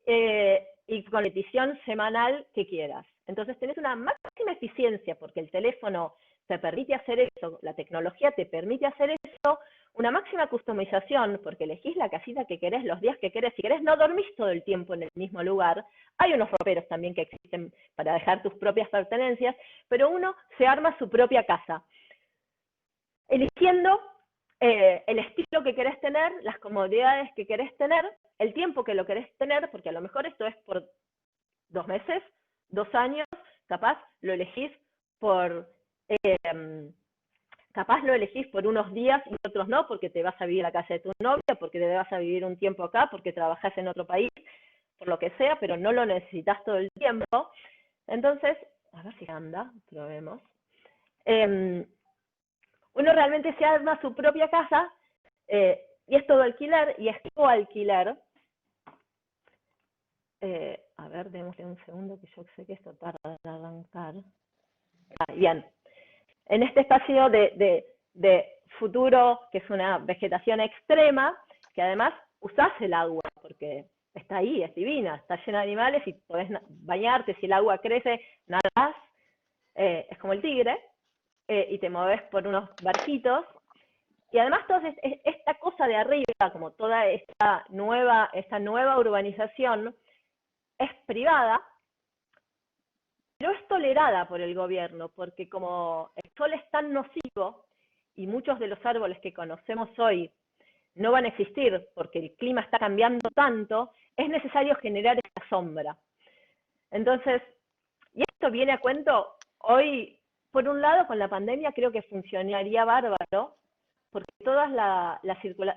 y con la petición semanal que quieras. Entonces tenés una máxima eficiencia porque el teléfono te permite hacer eso, la tecnología te permite hacer eso, una máxima customización porque elegís la casita que querés, los días que querés. Si querés no dormís todo el tiempo en el mismo lugar. Hay unos roperos también que existen para dejar tus propias pertenencias, pero uno se arma su propia casa, eligiendo el estilo que querés tener, las comodidades que querés tener, el tiempo que lo querés tener, porque a lo mejor esto es por 2 meses, 2 años, capaz lo elegís por unos días y otros no, porque te vas a vivir a la casa de tu novia, porque te vas a vivir un tiempo acá, porque trabajás en otro país, por lo que sea, pero no lo necesitas todo el tiempo. Entonces, a ver si anda, probemos. Uno realmente se arma su propia casa, y es todo alquiler, y es coalquiler. A ver, démosle un segundo, que yo sé que esto tarda en arrancar. Bien. En este espacio de futuro, que es una vegetación extrema, que además usás el agua, porque está ahí, es divina, está llena de animales y podés bañarte, si el agua crece, nadás, es como el Tigre, y te moves por unos barquitos. Y además toda esta cosa de arriba, como toda esta nueva urbanización, es privada, pero es tolerada por el gobierno, porque como el sol es tan nocivo y muchos de los árboles que conocemos hoy no van a existir porque el clima está cambiando tanto, es necesario generar esa sombra. Entonces, y esto viene a cuento hoy, por un lado, con la pandemia creo que funcionaría bárbaro, porque todas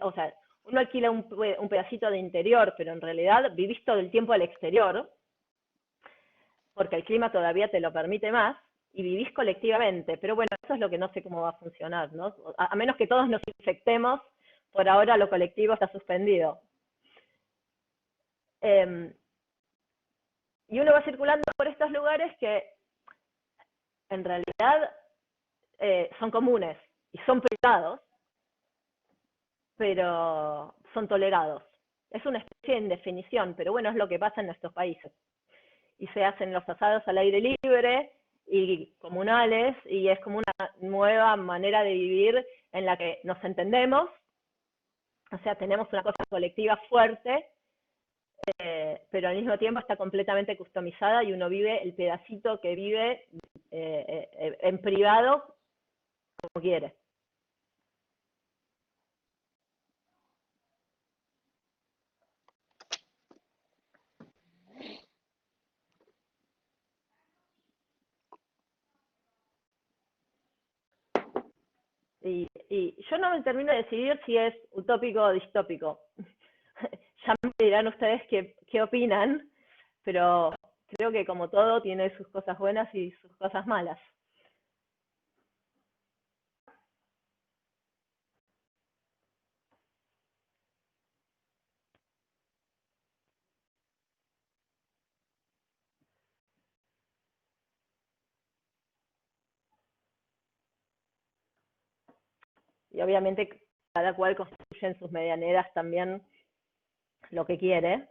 o sea, uno alquila un pedacito de interior, pero en realidad vivís todo el tiempo al exterior, porque el clima todavía te lo permite más, y vivís colectivamente. Pero bueno, eso es lo que no sé cómo va a funcionar, ¿no? A menos que todos nos infectemos, por ahora lo colectivo está suspendido. Y uno va circulando por estos lugares que en realidad son comunes y son privados, pero son tolerados. Es una especie de indefinición, pero bueno, es lo que pasa en nuestros países. Y se hacen los asados al aire libre y comunales, y es como una nueva manera de vivir en la que nos entendemos, o sea, tenemos una cosa colectiva fuerte, pero al mismo tiempo está completamente customizada y uno vive el pedacito que vive en privado como quiere. Y yo no me termino de decidir si es utópico o distópico. ya me dirán ustedes qué opinan, pero creo que como todo tiene sus cosas buenas y sus cosas malas. Y obviamente cada cual construye en sus medianeras también lo que quiere.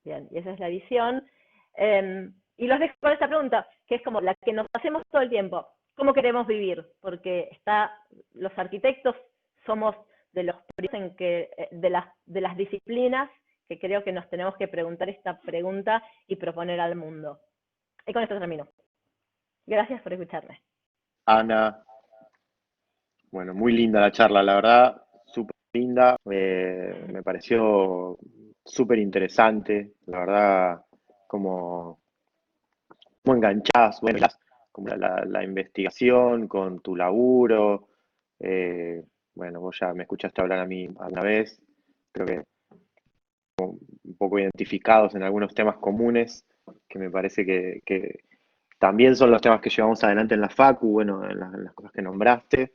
Bien, y esa es la visión. Y los dejo con esta pregunta, que es como la que nos hacemos todo el tiempo. ¿Cómo queremos vivir? Porque los arquitectos somos de los en que, de las disciplinas que creo que nos tenemos que preguntar esta pregunta y proponer al mundo. Y con esto termino. Gracias por escucharme. Ana, bueno, muy linda la charla, la verdad, súper linda. Me pareció súper interesante, la verdad, como, como enganchás, bueno, como la investigación con tu laburo. eh, bueno, vos ya me escuchaste hablar a mí una vez, creo que un poco identificados en algunos temas comunes, que me parece que también son los temas que llevamos adelante en la Facu, bueno, en las cosas que nombraste.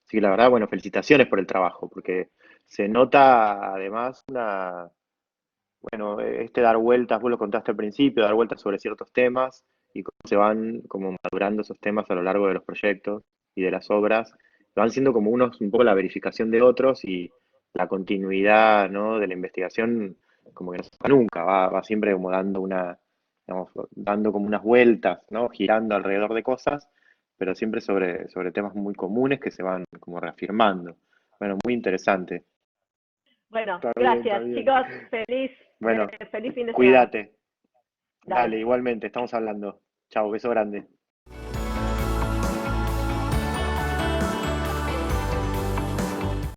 Así que la verdad, bueno, felicitaciones por el trabajo, porque se nota además bueno, este dar vueltas, vos lo contaste al principio, dar vueltas sobre ciertos temas y cómo se van como madurando esos temas a lo largo de los proyectos y de las obras, van siendo como unos, un poco la verificación de otros y la continuidad, ¿no? De la investigación como que no se acaba nunca, va siempre como dando digamos, dando como unas vueltas, ¿no? Girando alrededor de cosas, pero siempre sobre temas muy comunes que se van como reafirmando. Bueno, muy interesante. Bueno, Está bien, está gracias, bien. chicos. Bueno, Feliz fin de semana. cuídate. Dale. Dale, igualmente, estamos hablando. Chao, beso grande.